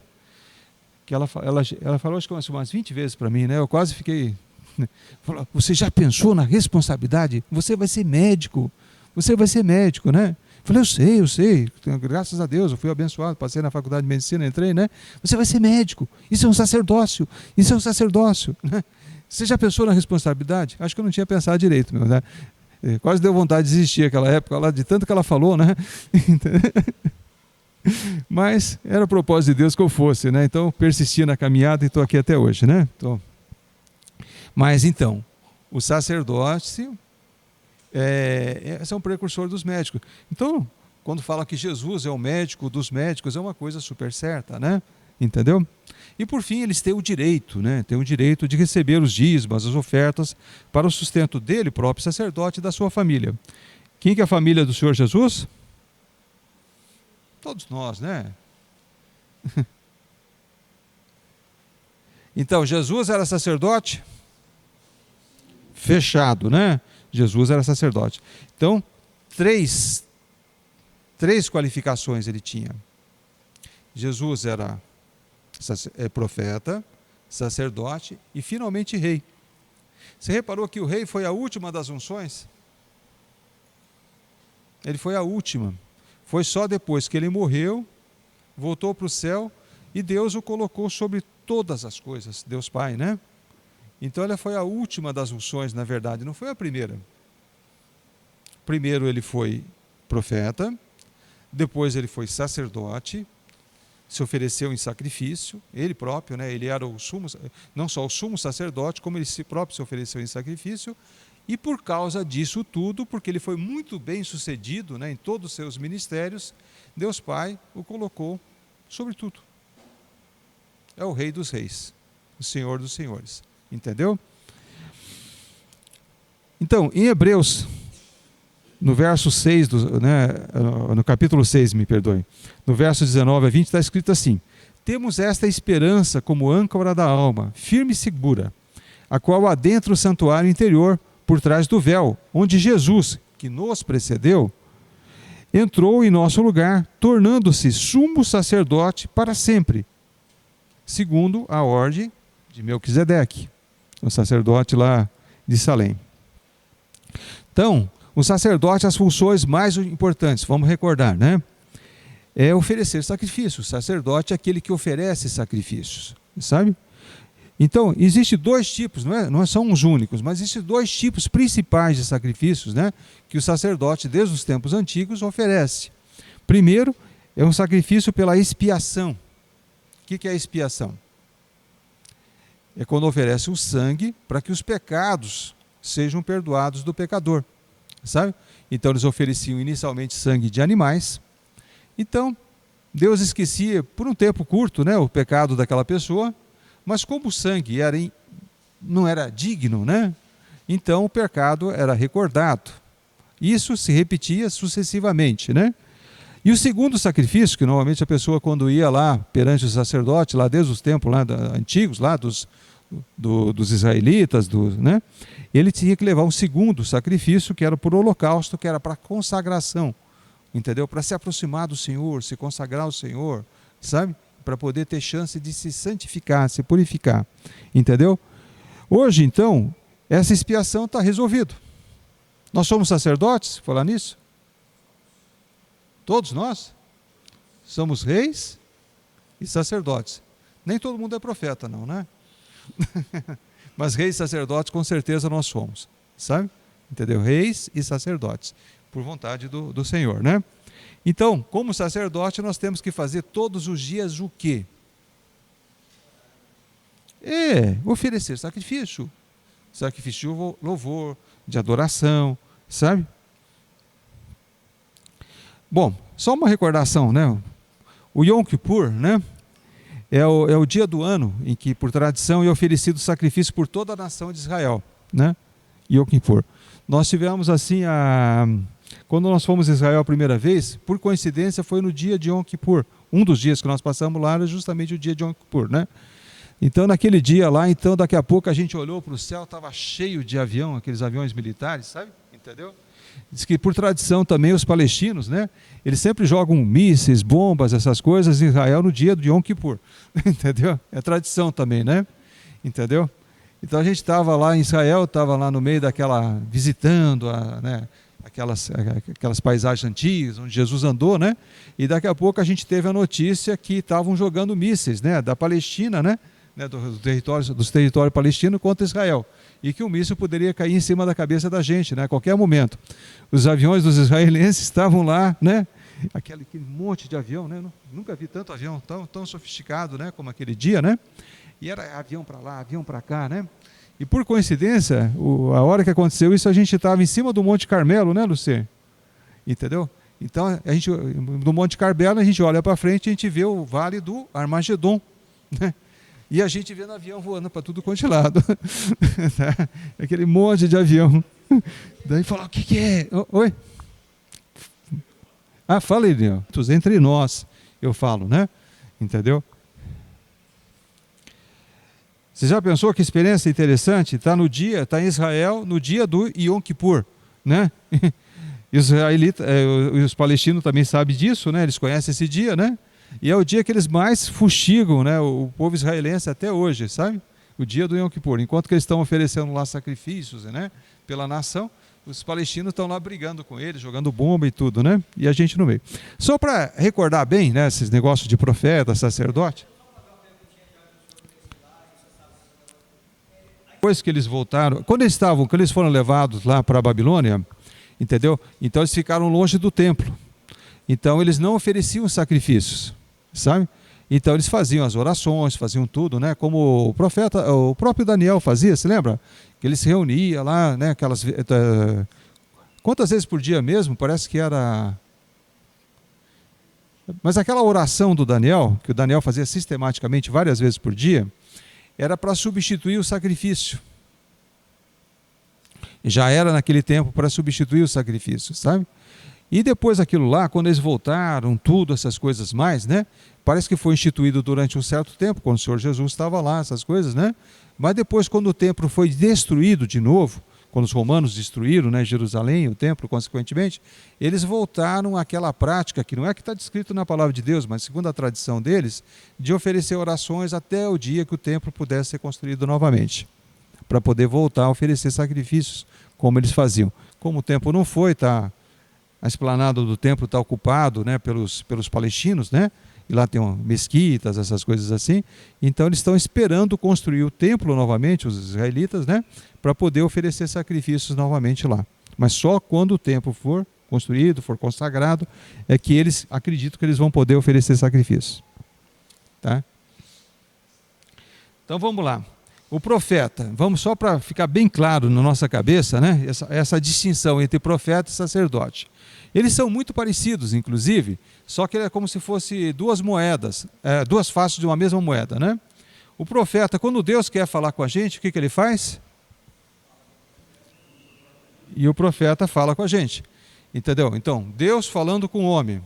Que ela falou acho que umas 20 vezes para mim, né? Eu quase fiquei... Falou, você já pensou na responsabilidade? Você vai ser médico. Você vai ser médico, né? Eu falei, eu sei. Graças a Deus, eu fui abençoado. Passei na faculdade de medicina, entrei, né? Você vai ser médico. Isso é um sacerdócio. Isso é um sacerdócio, né? Você já pensou na responsabilidade? Acho que eu não tinha pensado direito, meu, né? Quase deu vontade de desistir naquela época, lá, de tanto que ela falou, né? Mas era o propósito de Deus que eu fosse, né? Então persisti na caminhada e estou aqui até hoje, né? Mas então, o sacerdócio é um precursor dos médicos. Então, quando fala que Jesus é o médico dos médicos, é uma coisa super certa, né? Entendeu? E por fim, eles têm o direito, né? Têm o direito de receber os dízimos, as ofertas, para o sustento dele, próprio sacerdote, e da sua família. Quem que é a família do Senhor Jesus? Todos nós, né? Então, Jesus era sacerdote? Fechado, né? Jesus era sacerdote. Então, três qualificações ele tinha. Jesus era profeta, sacerdote e finalmente rei. Você reparou que o rei foi a última das unções? Ele foi a última. Foi só depois que ele morreu, voltou para o céu e Deus o colocou sobre todas as coisas, Deus Pai, né? Então ela foi a última das unções, na verdade, não foi a primeira. Primeiro ele foi profeta, depois ele foi sacerdote, se ofereceu em sacrifício, ele próprio, né? Ele era não só o sumo sacerdote, como ele próprio se ofereceu em sacrifício, e por causa disso tudo, porque ele foi muito bem sucedido, né, em todos os seus ministérios, Deus Pai o colocou sobre tudo. É o Rei dos Reis, o Senhor dos Senhores. Entendeu? Então, em Hebreus, no verso 6, no capítulo 6, me perdoe, no verso 19 a 20, está escrito assim: temos esta esperança como âncora da alma, firme e segura, a qual adentra o santuário interior, por trás do véu, onde Jesus, que nos precedeu, entrou em nosso lugar, tornando-se sumo sacerdote para sempre, segundo a ordem de Melquisedeque, o sacerdote lá de Salém. Então, o sacerdote, as funções mais importantes, vamos recordar, né? É oferecer sacrifícios. O sacerdote é aquele que oferece sacrifícios, sabe? Então, existem dois tipos, não são os únicos, mas existem dois tipos principais de sacrifícios, né, que o sacerdote, desde os tempos antigos, oferece. Primeiro, é um sacrifício pela expiação. O que é a expiação? É quando oferece o sangue para que os pecados sejam perdoados do pecador, sabe? Então, eles ofereciam inicialmente sangue de animais. Então, Deus esquecia, por um tempo curto, né, o pecado daquela pessoa. Mas como o sangue não era digno, né? Então o pecado era recordado. Isso se repetia sucessivamente, né? E o segundo sacrifício, que normalmente a pessoa quando ia lá perante o sacerdote, lá desde os tempos lá antigos, lá dos israelitas, né? Ele tinha que levar um segundo sacrifício, que era por holocausto, que era para consagração, entendeu? Para se aproximar do Senhor, se consagrar ao Senhor, sabe? Para poder ter chance de se santificar, se purificar, entendeu? Hoje, então, essa expiação está resolvida. Nós somos sacerdotes, falar nisso? Todos nós somos reis e sacerdotes. Nem todo mundo é profeta, não, né? Mas reis e sacerdotes, com certeza nós somos, sabe? Entendeu? Reis e sacerdotes, por vontade do Senhor, né? Então, como sacerdote, nós temos que fazer todos os dias o quê? Oferecer sacrifício. Sacrifício de louvor, de adoração, sabe? Bom, só uma recordação, né? O Yom Kippur, né? É o dia do ano em que, por tradição, é oferecido sacrifício por toda a nação de Israel, né? Yom Kippur. Nós tivemos assim quando nós fomos a Israel a primeira vez, por coincidência, foi no dia de Yom Kippur. Um dos dias que nós passamos lá era justamente o dia de Yom Kippur, né? Então, naquele dia lá, então, daqui a pouco a gente olhou para o céu, estava cheio de avião, aqueles aviões militares, sabe? Entendeu? Diz que, por tradição também, os palestinos, né? Eles sempre jogam mísseis, bombas, essas coisas em Israel no dia de Yom Kippur. Entendeu? É tradição também, né? Entendeu? Então, a gente estava lá em Israel, estava lá no meio daquela, visitando, né? Aquelas paisagens antigas, onde Jesus andou, né? E daqui a pouco a gente teve a notícia que estavam jogando mísseis, né? Da Palestina, né? Dos territórios palestinos contra Israel, e que o míssil poderia cair em cima da cabeça da gente, né, a qualquer momento. Os aviões dos israelenses estavam lá, né, aquele monte de avião, né, nunca vi tanto avião tão sofisticado, né, como aquele dia, né, e era avião para lá, avião para cá, né, e por coincidência, a hora que aconteceu isso, a gente estava em cima do Monte Carmelo, né, Lucê? Entendeu? Então, do Monte Carmelo, a gente olha para frente e a gente vê o Vale do Armagedon, né? E a gente vendo avião voando para tudo quanto é lado. Aquele monte de avião. Daí fala, o que é? Oi? Ah, fala aí, entre nós, eu falo, né? Entendeu? Você já pensou que experiência interessante? Está em Israel, no dia do Yom Kippur, né? E os palestinos também sabem disso, né? Eles conhecem esse dia, né? E é o dia que eles mais fustigam, né, o povo israelense até hoje, sabe? O dia do Yom Kippur. Enquanto que eles estão oferecendo lá sacrifícios, né, pela nação, os palestinos estão lá brigando com eles, jogando bomba e tudo, né? E a gente no meio. Só para recordar bem, né, esses negócios de profeta, sacerdote. Depois que eles voltaram, quando eles foram levados lá para a Babilônia, entendeu? Então eles ficaram longe do templo. Então eles não ofereciam sacrifícios, sabe? Então eles faziam as orações, faziam tudo, né? Como o próprio Daniel fazia, se lembra? Que ele se reunia lá, né? Quantas vezes por dia mesmo? Parece que era... Mas aquela oração do Daniel, que o Daniel fazia sistematicamente várias vezes por dia, era para substituir o sacrifício. Já era naquele tempo para substituir o sacrifício, sabe? E depois aquilo lá, quando eles voltaram, tudo, essas coisas mais, né? Parece que foi instituído durante um certo tempo, quando o Senhor Jesus estava lá, essas coisas, né? Mas depois, quando o templo foi destruído de novo, quando os romanos destruíram, né, Jerusalém, o templo, consequentemente, eles voltaram àquela prática, que não é que está descrito na palavra de Deus, mas segundo a tradição deles, de oferecer orações até o dia que o templo pudesse ser construído novamente, para poder voltar a oferecer sacrifícios, como eles faziam. Como o templo não foi, a esplanada do templo está ocupado, né, pelos palestinos, né? E lá tem mesquitas, essas coisas assim. Então eles estão esperando construir o templo novamente, os israelitas, né, para poder oferecer sacrifícios novamente lá. Mas só quando o templo for construído, for consagrado, é que eles acreditam que eles vão poder oferecer sacrifícios. Tá? Então vamos lá. O profeta, vamos só para ficar bem claro na nossa cabeça, né, essa distinção entre profeta e sacerdote. Eles são muito parecidos, inclusive, só que ele é como se fosse duas moedas, duas faces de uma mesma moeda, né? O profeta, quando Deus quer falar com a gente, o que ele faz? E o profeta fala com a gente, entendeu? Então, Deus falando com o homem,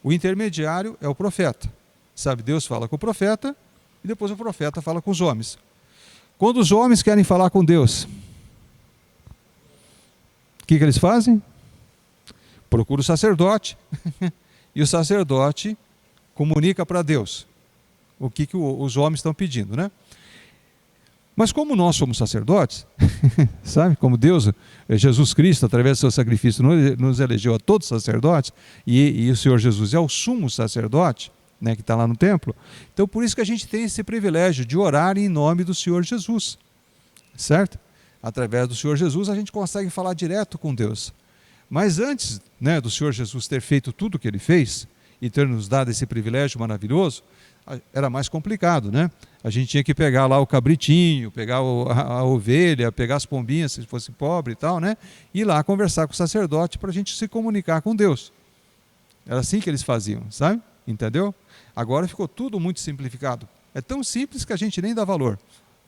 o intermediário é o profeta, sabe? Deus fala com o profeta e depois o profeta fala com os homens. Quando os homens querem falar com Deus, o que eles fazem? Procura o sacerdote e o sacerdote comunica para Deus o que os homens estão pedindo, né? Mas como nós somos sacerdotes, sabe? Como Deus, Jesus Cristo, através do seu sacrifício, nos elegeu a todos sacerdotes, e o Senhor Jesus é o sumo sacerdote, né, que está lá no templo. Então por isso que a gente tem esse privilégio de orar em nome do Senhor Jesus, certo? Através do Senhor Jesus a gente consegue falar direto com Deus. Mas antes, né, do Senhor Jesus ter feito tudo o que ele fez e ter nos dado esse privilégio maravilhoso, era mais complicado, né? A gente tinha que pegar lá o cabritinho, pegar a ovelha, pegar as pombinhas, se fosse pobre e tal, né? E ir lá conversar com o sacerdote para a gente se comunicar com Deus. Era assim que eles faziam, sabe? Entendeu? Agora ficou tudo muito simplificado. É tão simples que a gente nem dá valor,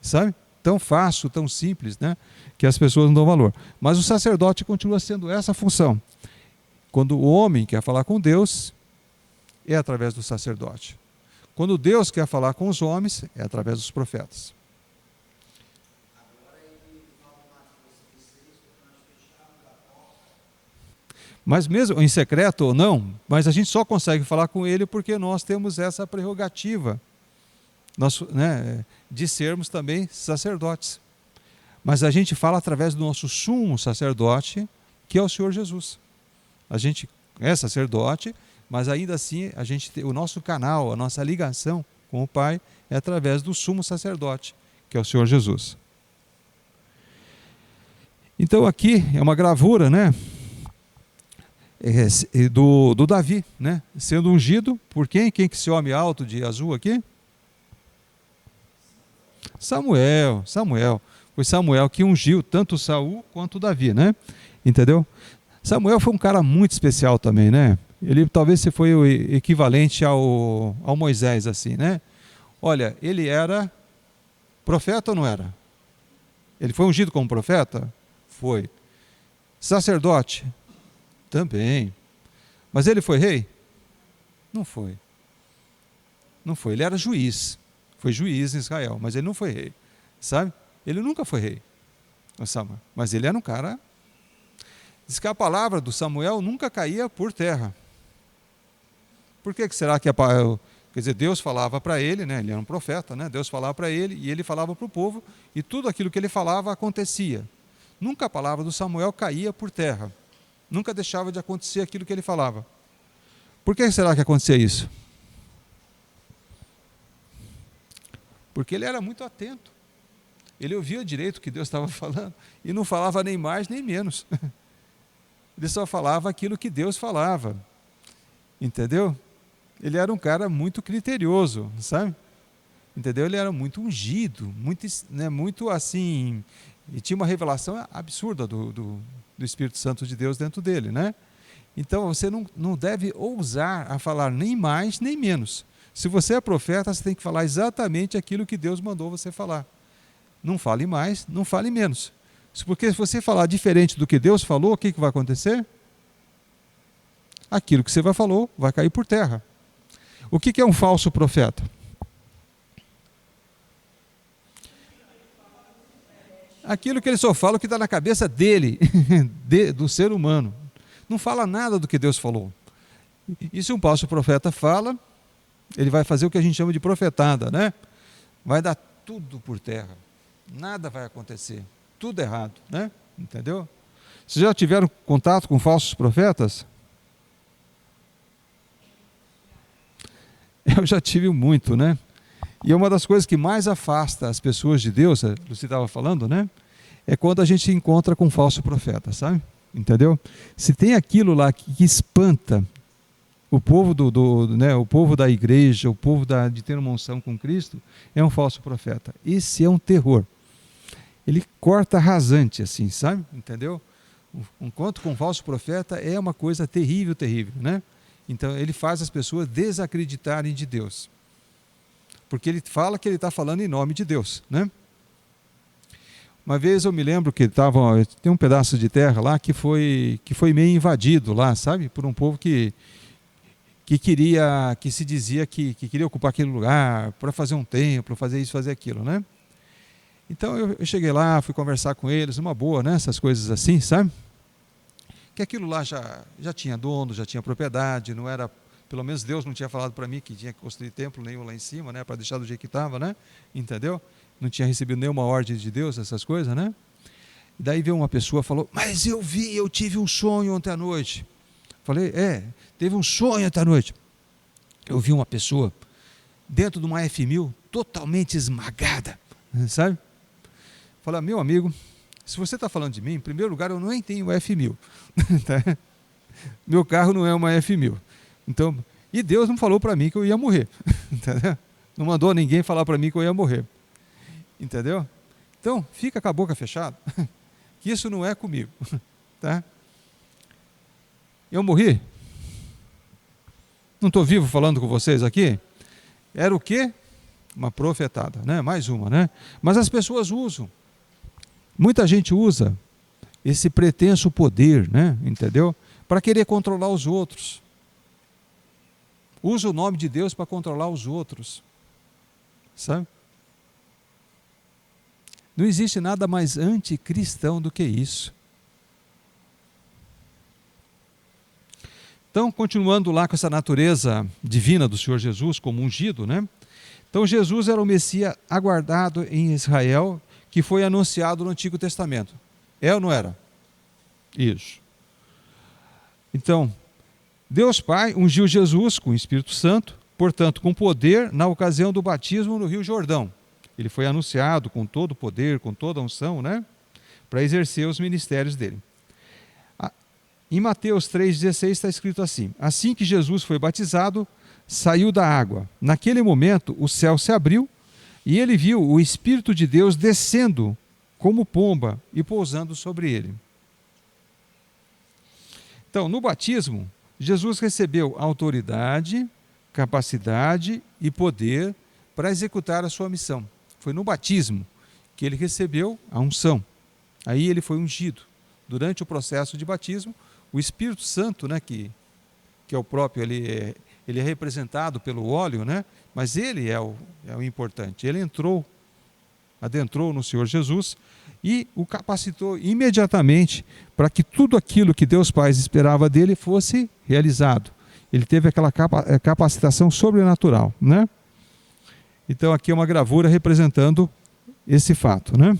sabe? Tão fácil, tão simples, né, que as pessoas não dão valor. Mas o sacerdote continua sendo essa função. Quando o homem quer falar com Deus, é através do sacerdote. Quando Deus quer falar com os homens, é através dos profetas. Mas mesmo em secreto ou não, mas a gente só consegue falar com ele porque nós temos essa prerrogativa de sermos também sacerdotes. Mas a gente fala através do nosso sumo sacerdote, que é o Senhor Jesus. A gente é sacerdote, mas ainda assim o nosso canal, a nossa ligação com o Pai é através do sumo sacerdote, que é o Senhor Jesus. Então aqui é uma gravura, né? Do Davi, né? Sendo ungido por quem? Quem que esse homem alto de azul aqui? Samuel. Foi Samuel que ungiu tanto Saul quanto Davi, né? Entendeu? Samuel foi um cara muito especial também, né? Ele talvez foi o equivalente ao Moisés, assim, né? Olha, ele era profeta ou não era? Ele foi ungido como profeta? Foi. Sacerdote? Também. Mas ele foi rei? Não foi. Não foi. Ele era juiz. Foi juiz em Israel, mas ele não foi rei. Sabe? Ele nunca foi rei. Mas ele era um cara... Diz que a palavra do Samuel nunca caía por terra. Por que será que quer dizer, Deus falava para ele, né? Ele era um profeta, né? Deus falava para ele e ele falava para o povo, e tudo aquilo que ele falava acontecia. Nunca a palavra do Samuel caía por terra. Nunca deixava de acontecer aquilo que ele falava. Por que será que acontecia isso? Porque ele era muito atento. Ele ouvia direito o que Deus estava falando e não falava nem mais nem menos. Ele só falava aquilo que Deus falava. Entendeu? Ele era um cara muito criterioso, sabe? Entendeu? Ele era muito ungido, muito assim, e tinha uma revelação absurda do Espírito Santo de Deus dentro dele, né? Então você não deve ousar a falar nem mais nem menos. Se você é profeta, você tem que falar exatamente aquilo que Deus mandou você falar. Não fale mais, não fale menos. Porque se você falar diferente do que Deus falou, o que vai acontecer? Aquilo que você falou vai cair por terra. O que é um falso profeta? Aquilo que ele só fala o que está na cabeça dele, do ser humano. Não fala nada do que Deus falou. E se um falso profeta fala, ele vai fazer o que a gente chama de profetada, né? Vai dar tudo por terra. Nada vai acontecer. Tudo errado, né? Entendeu? Vocês já tiveram contato com falsos profetas? Eu já tive muito, né? E uma das coisas que mais afasta as pessoas de Deus, você estava falando, né? É quando a gente se encontra com um falso profeta, sabe? Entendeu? Se tem aquilo lá que espanta o povo o povo da igreja, o povo de ter uma unção com Cristo, é um falso profeta. Esse é um terror. Ele corta rasante, assim, sabe? Entendeu? Um encontro com um falso profeta é uma coisa terrível, terrível, né? Então ele faz as pessoas desacreditarem de Deus. Porque ele fala que ele está falando em nome de Deus, né? Uma vez eu me lembro que tem um pedaço de terra lá que foi meio invadido lá, sabe? Por um povo que se dizia que queria ocupar aquele lugar para fazer um templo, fazer isso, fazer aquilo, né? Então eu cheguei lá, fui conversar com eles, uma boa, né? Essas coisas assim, sabe? Que aquilo lá já tinha dono, já tinha propriedade, não era, pelo menos Deus não tinha falado para mim que tinha que construir templo nenhum lá em cima, né? Para deixar do jeito que estava, né? Entendeu? Não tinha recebido nenhuma ordem de Deus, essas coisas, né? E daí veio uma pessoa e falou, mas eu tive um sonho ontem à noite. Falei, teve um sonho ontem à noite. Eu vi uma pessoa dentro de uma F1000 totalmente esmagada, sabe? Falei, meu amigo, se você está falando de mim, em primeiro lugar, eu nem tenho F1000. Tá? Meu carro não é uma F1000. Então, e Deus não falou para mim que eu ia morrer. Entendeu? Não mandou ninguém falar para mim que eu ia morrer. Entendeu? Então, fica com a boca fechada, que isso não é comigo. Tá? Eu morri? Não estou vivo falando com vocês aqui? Era o quê? Uma profetada, né? Mais uma, né? Mas as pessoas usam. Muita gente usa esse pretenso poder, né? Entendeu? Para querer controlar os outros. usa o nome de Deus para controlar os outros, sabe? Não existe nada mais anticristão do que isso. Então, continuando lá com essa natureza divina do Senhor Jesus como ungido, né? Então, Jesus era o Messias aguardado em Israel, que foi anunciado no Antigo Testamento. É ou não era? Isso. Então, Deus Pai ungiu Jesus com o Espírito Santo, portanto, com poder na ocasião do batismo no Rio Jordão. Ele foi anunciado com todo o poder, com toda a unção, né? Para exercer os ministérios dele. Em Mateus 3,16 está escrito assim: assim que Jesus foi batizado, saiu da água. Naquele momento, o céu se abriu e ele viu o Espírito de Deus descendo como pomba e pousando sobre ele. Então, no batismo, Jesus recebeu autoridade, capacidade e poder para executar a sua missão. Foi no batismo que ele recebeu a unção. Aí ele foi ungido. Durante o processo de batismo, o Espírito Santo, né, que é o próprio, ele é representado pelo óleo, né, mas ele é o importante. Ele adentrou no Senhor Jesus e o capacitou imediatamente para que tudo aquilo que Deus Pai esperava dele fosse realizado. Ele teve aquela capacitação sobrenatural, né? Então aqui é uma gravura representando esse fato, né?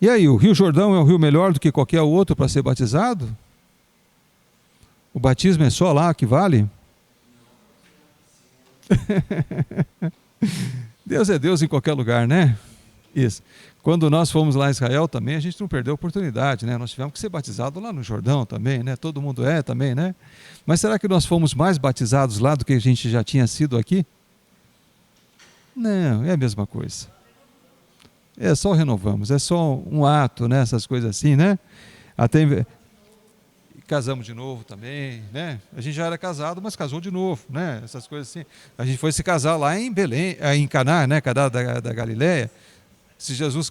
E aí, o Rio Jordão é um rio melhor do que qualquer outro para ser batizado? O batismo é só lá que vale? Deus é Deus em qualquer lugar, né? Isso. Quando nós fomos lá em Israel também, a gente não perdeu a oportunidade, né? Nós tivemos que ser batizados lá no Jordão também, né? Todo mundo é também, né? Mas será que nós fomos mais batizados lá do que a gente já tinha sido aqui? Não, é a mesma coisa. É só renovamos, é só um ato, né? Essas coisas assim, né? Até casamos de novo também, né? A gente já era casado, mas casou de novo, né? Essas coisas assim. A gente foi se casar lá em Belém, em Caná, né? Caná da Galileia. Se Jesus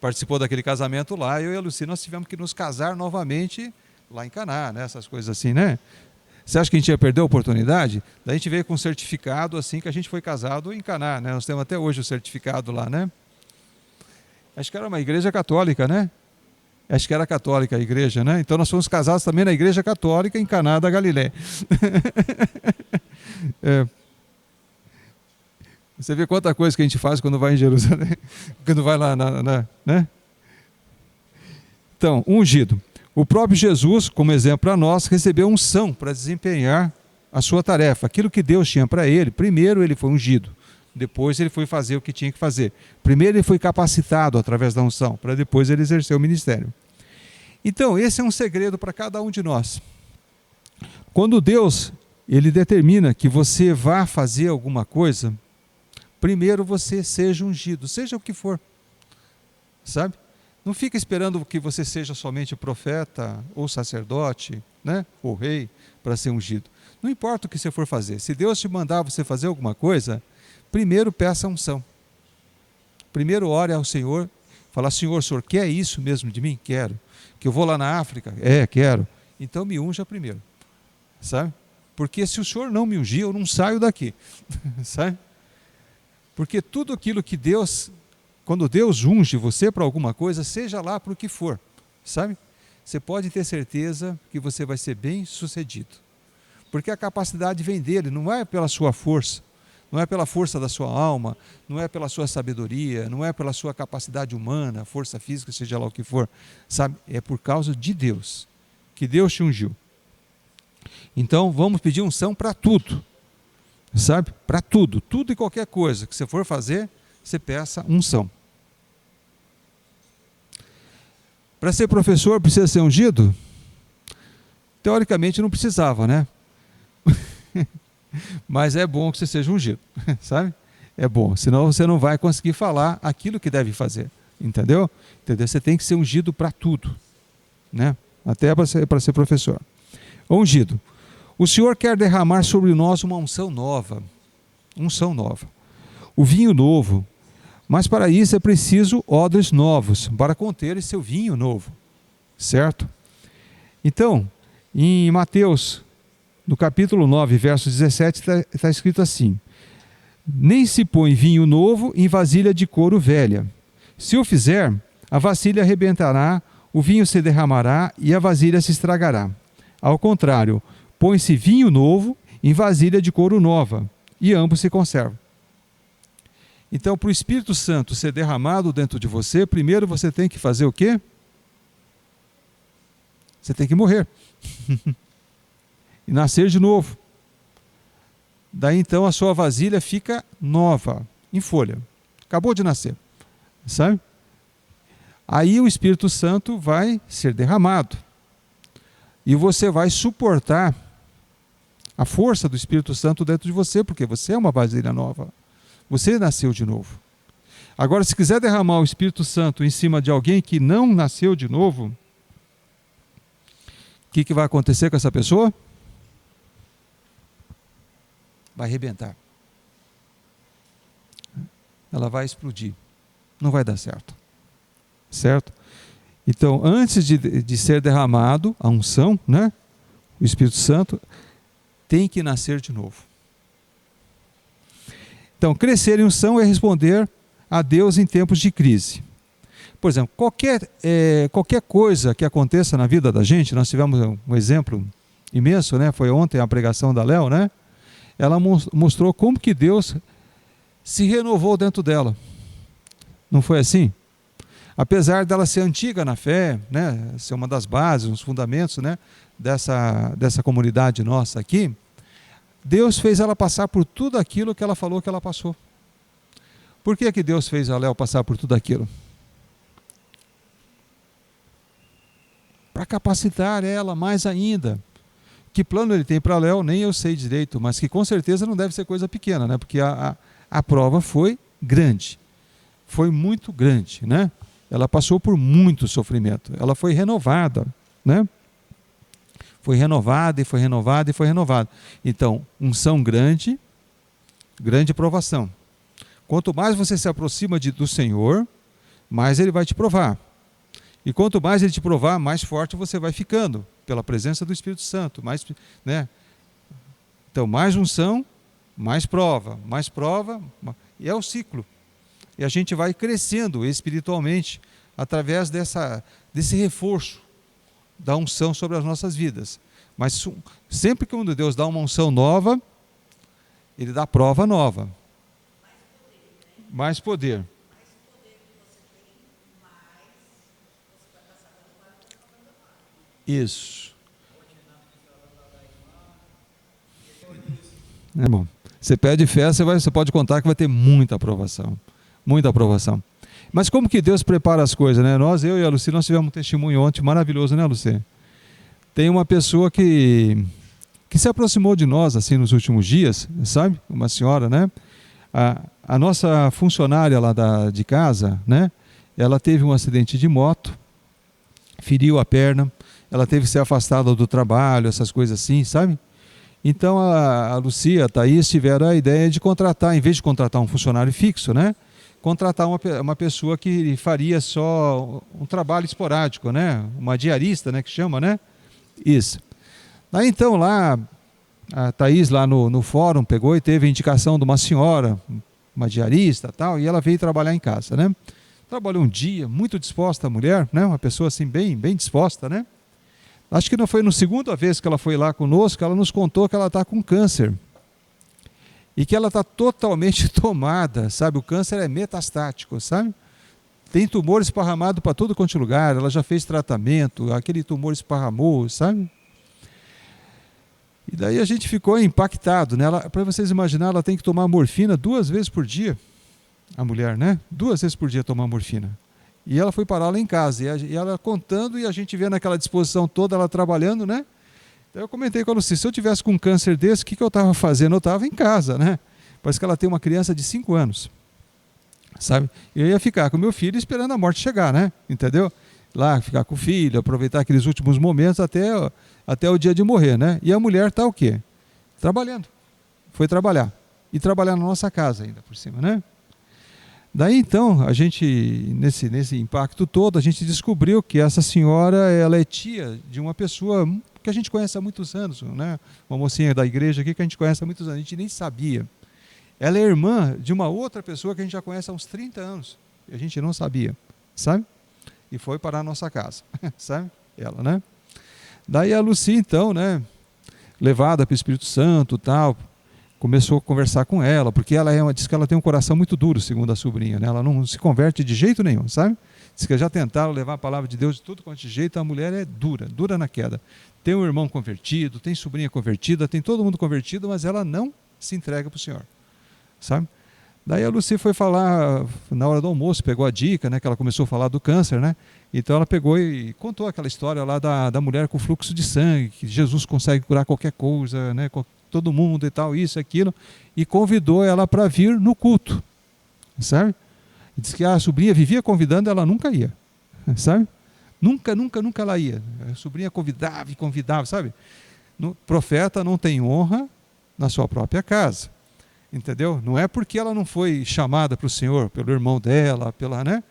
participou daquele casamento lá, eu e a Lucy, nós tivemos que nos casar novamente lá em Caná, né? Essas coisas assim, né? Você acha que a gente ia perder a oportunidade? Daí a gente veio com um certificado assim que a gente foi casado em Caná, né? Nós temos até hoje o certificado lá, né? Acho que era uma igreja católica, né? Acho que era católica a igreja, né? Então nós fomos casados também na igreja católica em Caná da Galileia. Você vê quanta coisa que a gente faz quando vai em Jerusalém, quando vai lá, né? Então, ungido. O próprio Jesus, como exemplo para nós, recebeu unção para desempenhar a sua tarefa. Aquilo que Deus tinha para ele, primeiro ele foi ungido, depois ele foi fazer o que tinha que fazer. Primeiro ele foi capacitado através da unção, para depois ele exercer o ministério. Então, esse é um segredo para cada um de nós. Quando Deus, ele determina que você vá fazer alguma coisa, primeiro você seja ungido, seja o que for, sabe? Não fica esperando que você seja somente profeta ou sacerdote, né? Ou rei, para ser ungido. Não importa o que você for fazer. Se Deus te mandar você fazer alguma coisa, primeiro peça a unção. Primeiro ore ao Senhor, fala: Senhor, o Senhor quer isso mesmo de mim? Quero. Que eu vou lá na África? Quero. Então me unja primeiro, sabe? Porque se o Senhor não me ungir, eu não saio daqui, sabe? Porque tudo aquilo que Deus... Quando Deus unge você para alguma coisa, seja lá para o que for, sabe? Você pode ter certeza que você vai ser bem sucedido. Porque a capacidade vem dele, não é pela sua força, não é pela força da sua alma, não é pela sua sabedoria, não é pela sua capacidade humana, força física, seja lá o que for, sabe? É por causa de Deus, que Deus te ungiu. Então vamos pedir unção para tudo, sabe? Para tudo, tudo e qualquer coisa que você for fazer, você peça unção. Para ser professor precisa ser ungido? Teoricamente não precisava, né? Mas é bom que você seja ungido, sabe? É bom, senão você não vai conseguir falar aquilo que deve fazer, entendeu? Você tem que ser ungido para tudo, né? Até para ser professor. Ungido. O Senhor quer derramar sobre nós uma unção nova. Unção nova. O vinho novo. Mas para isso é preciso odres novos, para conter esse seu vinho novo, certo? Então, em Mateus, no capítulo 9, verso 17, está escrito assim: nem se põe vinho novo em vasilha de couro velha. Se o fizer, a vasilha arrebentará, o vinho se derramará e a vasilha se estragará. Ao contrário, põe-se vinho novo em vasilha de couro nova, e ambos se conservam. Então, para o Espírito Santo ser derramado dentro de você, primeiro você tem que fazer o quê? Você tem que morrer. E nascer de novo. Daí então a sua vasilha fica nova, em folha. Acabou de nascer. Sabe? Aí o Espírito Santo vai ser derramado. E você vai suportar a força do Espírito Santo dentro de você, porque você é uma vasilha nova. Você nasceu de novo. Agora, se quiser derramar o Espírito Santo em cima de alguém que não nasceu de novo, o que vai acontecer com essa pessoa? Vai arrebentar. Ela vai explodir. Não vai dar certo. Certo? Então, antes de ser derramado a unção, né, o Espírito Santo, tem que nascer de novo. Então, crescer em unção é responder a Deus em tempos de crise. Por exemplo, qualquer coisa que aconteça na vida da gente, nós tivemos um exemplo imenso, né? Foi ontem a pregação da Léo, né? Ela mostrou como que Deus se renovou dentro dela. Não foi assim? Apesar dela ser antiga na fé, né? Ser uma das bases, uns fundamentos, né? dessa comunidade nossa aqui, Deus fez ela passar por tudo aquilo que ela falou que ela passou. Por que Deus fez a Léo passar por tudo aquilo? Para capacitar ela mais ainda. Que plano ele tem para a Léo, nem eu sei direito, mas que com certeza não deve ser coisa pequena, né? Porque a prova foi grande. Foi muito grande, né? Ela passou por muito sofrimento. Ela foi renovada, né? Foi renovada e foi renovada e foi renovada. Então, unção grande, grande provação. Quanto mais você se aproxima do Senhor, mais Ele vai te provar. E quanto mais Ele te provar, mais forte você vai ficando, pela presença do Espírito Santo. Mais, né? Então, mais unção, mais prova, e é o ciclo. E a gente vai crescendo espiritualmente através desse reforço da unção sobre as nossas vidas. Mas sempre que quando Deus dá uma unção nova, Ele dá prova nova. Mais poder. Isso. É bom. Você pede fé, você pode contar que vai ter muita aprovação. Muita aprovação. Mas como que Deus prepara as coisas, né? Eu e a Lucy, nós tivemos um testemunho ontem maravilhoso, né, Lucy? Tem uma pessoa que se aproximou de nós, assim, nos últimos dias, sabe? Uma senhora, né? A nossa funcionária lá de casa, né? Ela teve um acidente de moto, feriu a perna, ela teve que ser afastada do trabalho, essas coisas assim, sabe? Então a Lucia, a Thaís tiveram a ideia de contratar, em vez de contratar um funcionário fixo, né? Contratar uma pessoa que faria só um trabalho esporádico, né? Uma diarista, né? Que chama, né? Isso. Daí então lá, a Thaís lá no fórum pegou e teve a indicação de uma senhora, uma diarista tal, e ela veio trabalhar em casa, né? Trabalhou um dia, muito disposta a mulher, né? Uma pessoa assim bem disposta, né? Acho que não foi na segunda vez que ela foi lá conosco, ela nos contou que ela está com câncer. E que ela está totalmente tomada, sabe? O câncer é metastático, sabe? Tem tumor esparramado para todo quanto lugar, ela já fez tratamento, aquele tumor esparramou, sabe? E daí a gente ficou impactado, né? Para vocês imaginarem, ela tem que tomar morfina 2 vezes por dia, a mulher, né? 2 vezes por dia tomar morfina. E ela foi parar lá em casa, e ela contando, e a gente vendo aquela disposição toda, ela trabalhando, né? Então eu comentei com ela assim, se eu tivesse com um câncer desse, o que eu estava fazendo? Eu estava em casa, né? Parece que ela tem uma criança de 5 anos, sabe? Eu ia ficar com meu filho esperando a morte chegar, né? Entendeu? Lá, ficar com o filho, aproveitar aqueles últimos momentos até o dia de morrer, né? E a mulher está o quê? Trabalhando. Foi trabalhar. E trabalhar na nossa casa ainda, por cima, né? Daí então, a gente, nesse impacto todo, a gente descobriu que essa senhora, ela é tia de uma pessoa que a gente conhece há muitos anos, né? Uma mocinha da igreja aqui que a gente conhece há muitos anos, a gente nem sabia. Ela é irmã de uma outra pessoa que a gente já conhece há uns 30 anos, e a gente não sabia, sabe? E foi para a nossa casa, sabe? Ela, né? Daí a Lucy, então, né, levada pelo Espírito Santo, tal, começou a conversar com ela, porque ela diz que ela tem um coração muito duro, segundo a sobrinha, né? Ela não se converte de jeito nenhum, sabe? Diz que já tentaram levar a palavra de Deus de tudo quanto de jeito, a mulher é dura, dura na queda. Tem um irmão convertido, tem sobrinha convertida, tem todo mundo convertido, mas ela não se entrega para o Senhor, sabe? Daí a Lucy foi falar, na hora do almoço, pegou a dica, né, que ela começou a falar do câncer, né? Então ela pegou e contou aquela história lá da mulher com fluxo de sangue, que Jesus consegue curar qualquer coisa, né? Todo mundo e tal, isso, aquilo, e convidou ela para vir no culto, sabe? E disse que a sobrinha vivia convidando, ela nunca ia, sabe? Nunca ela ia. A sobrinha convidava e convidava, sabe? Profeta não tem honra na sua própria casa, entendeu? Não é porque ela não foi chamada para o Senhor, pelo irmão dela, né?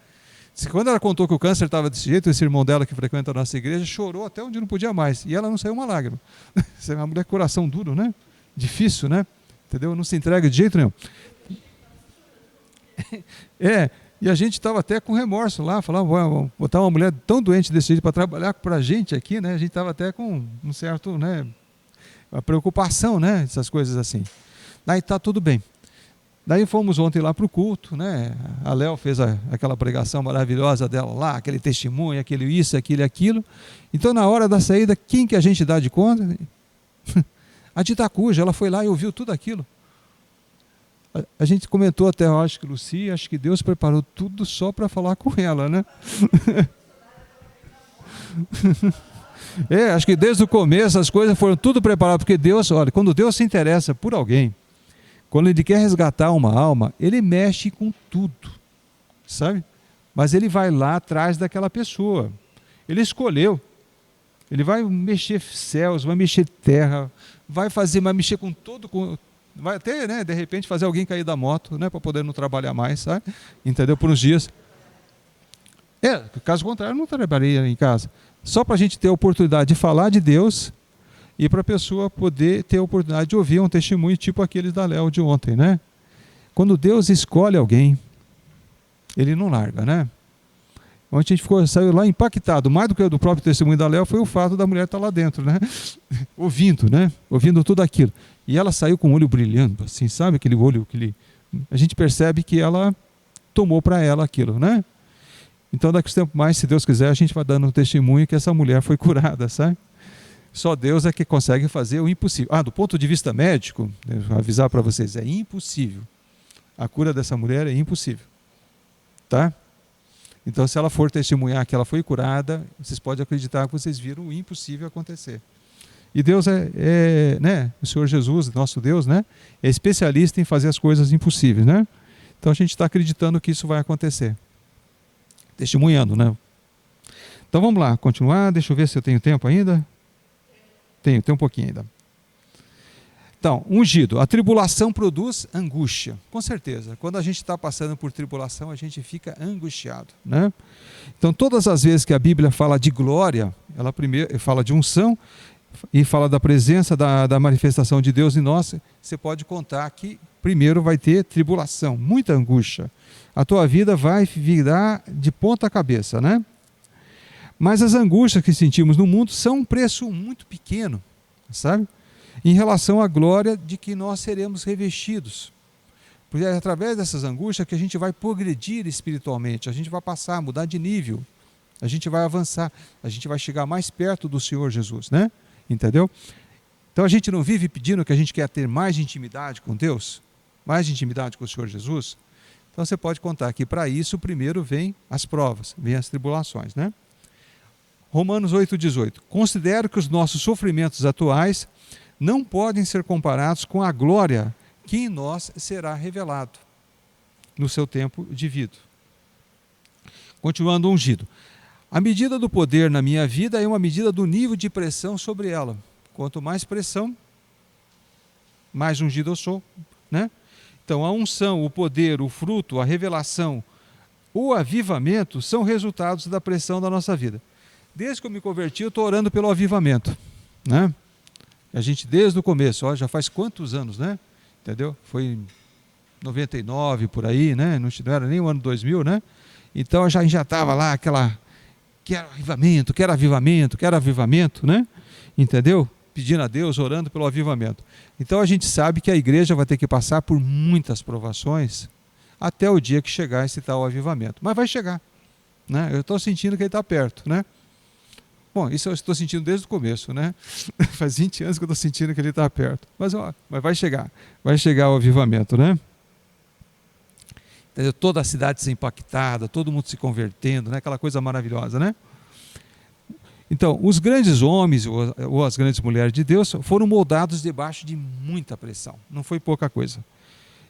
Diz que quando ela contou que o câncer estava desse jeito, esse irmão dela que frequenta a nossa igreja chorou até onde não podia mais, e ela não saiu uma lágrima. Você é uma mulher com coração duro, né? Difícil, né? Entendeu? Não se entrega de jeito nenhum. E a gente estava até com remorso lá, falava, vamos botar uma mulher tão doente desse jeito para trabalhar para a gente aqui, né? A gente estava até com um certo, né, uma preocupação, né? Essas coisas assim. Daí está tudo bem. Daí fomos ontem lá para o culto, né? A Léo fez aquela pregação maravilhosa dela lá, aquele testemunho, aquele isso, aquilo e aquilo. Então na hora da saída, quem que a gente dá de conta? A Dita Cuja, ela foi lá e ouviu tudo aquilo. A gente comentou até, eu acho que Lucy, acho que Deus preparou tudo só para falar com ela, né? Acho que desde o começo as coisas foram tudo preparadas, porque Deus, olha, quando Deus se interessa por alguém, quando Ele quer resgatar uma alma, Ele mexe com tudo, sabe? Mas Ele vai lá atrás daquela pessoa. Ele escolheu. Ele vai mexer céus, vai mexer terra, vai mexer com todo, vai até, né, de repente fazer alguém cair da moto, né, para poder não trabalhar mais, sabe? Entendeu? Por uns dias. Caso contrário, eu não trabalharia em casa. Só para a gente ter a oportunidade de falar de Deus e para a pessoa poder ter a oportunidade de ouvir um testemunho tipo aqueles da Léo de ontem, né? Quando Deus escolhe alguém, Ele não larga, né? Onde a gente saiu lá impactado, mais do que do próprio testemunho da Léo, foi o fato da mulher estar lá dentro, né? Ouvindo, né? Ouvindo tudo aquilo. E ela saiu com o olho brilhando, assim, sabe? Aquele olho, a gente percebe que ela tomou para ela aquilo, né? Então, daqui a tempo mais, se Deus quiser, a gente vai dando um testemunho que essa mulher foi curada, sabe? Só Deus é que consegue fazer o impossível. Do ponto de vista médico, eu vou avisar para vocês, é impossível. A cura dessa mulher é impossível, tá? Então, se ela for testemunhar que ela foi curada, vocês podem acreditar que vocês viram o impossível acontecer. E Deus né, o Senhor Jesus, nosso Deus, né, é especialista em fazer as coisas impossíveis, né? Então a gente está acreditando que isso vai acontecer. Testemunhando, né? Então vamos lá, continuar. Deixa eu ver se eu tenho tempo ainda. Tenho um pouquinho ainda. Então, ungido. A tribulação produz angústia. Com certeza. Quando a gente está passando por tribulação, a gente fica angustiado, né? Então, todas as vezes que a Bíblia fala de glória, ela primeiro fala de unção e fala da presença, da manifestação de Deus em nós, você pode contar que primeiro vai ter tribulação, muita angústia. A tua vida vai virar de ponta cabeça, né? Mas as angústias que sentimos no mundo são um preço muito pequeno, sabe? Em relação à glória de que nós seremos revestidos. Porque é através dessas angústias que a gente vai progredir espiritualmente, a gente vai passar, a mudar de nível, a gente vai avançar, a gente vai chegar mais perto do Senhor Jesus, né? Entendeu? Então a gente não vive pedindo que a gente quer ter mais intimidade com Deus, mais intimidade com o Senhor Jesus. Então você pode contar que para isso primeiro vem as provas, vem as tribulações, né? Romanos 8,18. Considero que os nossos sofrimentos atuais não podem ser comparados com a glória que em nós será revelado no seu tempo devido. Continuando, ungido. A medida do poder na minha vida é uma medida do nível de pressão sobre ela. Quanto mais pressão, mais ungido eu sou, né? Então, a unção, o poder, o fruto, a revelação, o avivamento são resultados da pressão da nossa vida. Desde que eu me converti, eu estou orando pelo avivamento, né? A gente, desde o começo, ó, já faz quantos anos, né? Entendeu? Foi em 99, por aí, né? Não era nem o ano 2000, né? Então, a gente já estava lá, quero avivamento, quero avivamento, quero avivamento, né? Entendeu? Pedindo a Deus, orando pelo avivamento. Então, a gente sabe que a igreja vai ter que passar por muitas provações até o dia que chegar esse tal avivamento. Mas vai chegar, né? Eu estou sentindo que ele está perto, né? Bom, isso eu estou sentindo desde o começo, né? Faz 20 anos que eu estou sentindo que ele está perto. Mas vai chegar o avivamento, né? Entendeu? Toda a cidade se impactada, todo mundo se convertendo, né? Aquela coisa maravilhosa, né? Então, os grandes homens ou as grandes mulheres de Deus foram moldados debaixo de muita pressão, não foi pouca coisa.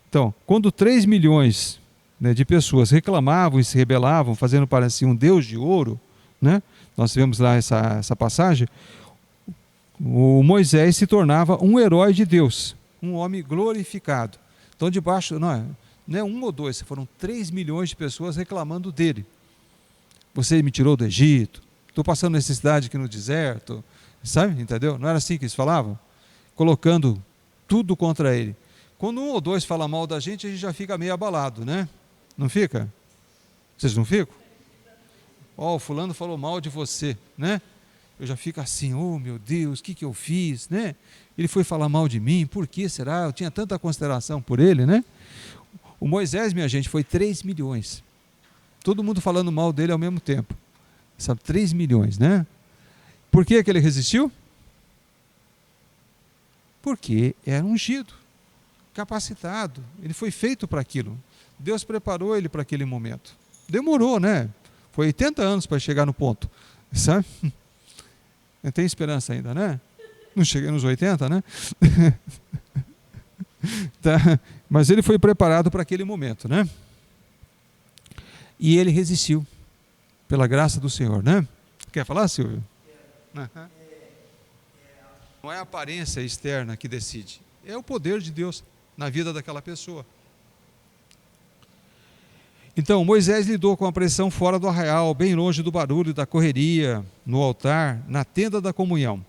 Então, quando 3 milhões, né, de pessoas reclamavam e se rebelavam, fazendo parecer um Deus de ouro, né? Nós vemos lá essa passagem, o Moisés se tornava um herói de Deus, um homem glorificado. Então, debaixo, não é um ou dois, foram 3 milhões de pessoas reclamando dele. Você me tirou do Egito, estou passando necessidade aqui no deserto, sabe, entendeu? Não era assim que eles falavam? Colocando tudo contra ele. Quando um ou dois falam mal da gente, a gente já fica meio abalado, né? Não fica? Vocês não ficam? Ó, o fulano falou mal de você, né? Eu já fico assim, oh meu Deus, o que eu fiz, né? Ele foi falar mal de mim, por que será? Eu tinha tanta consideração por ele, né? O Moisés, minha gente, foi 3 milhões. Todo mundo falando mal dele ao mesmo tempo. Sabe, 3 milhões, né? Por que ele resistiu? Porque era ungido, capacitado. Ele foi feito para aquilo. Deus preparou ele para aquele momento. Demorou, né? Foi 80 anos para chegar no ponto, sabe? Tem esperança ainda, né? Não cheguei nos 80, né? Tá. Mas ele foi preparado para aquele momento, né? E ele resistiu, pela graça do Senhor, né? Quer falar, Silvio? Não é a aparência externa que decide, é o poder de Deus na vida daquela pessoa. Então, Moisés lidou com a pressão fora do arraial, bem longe do barulho, da correria, no altar, na tenda da comunhão.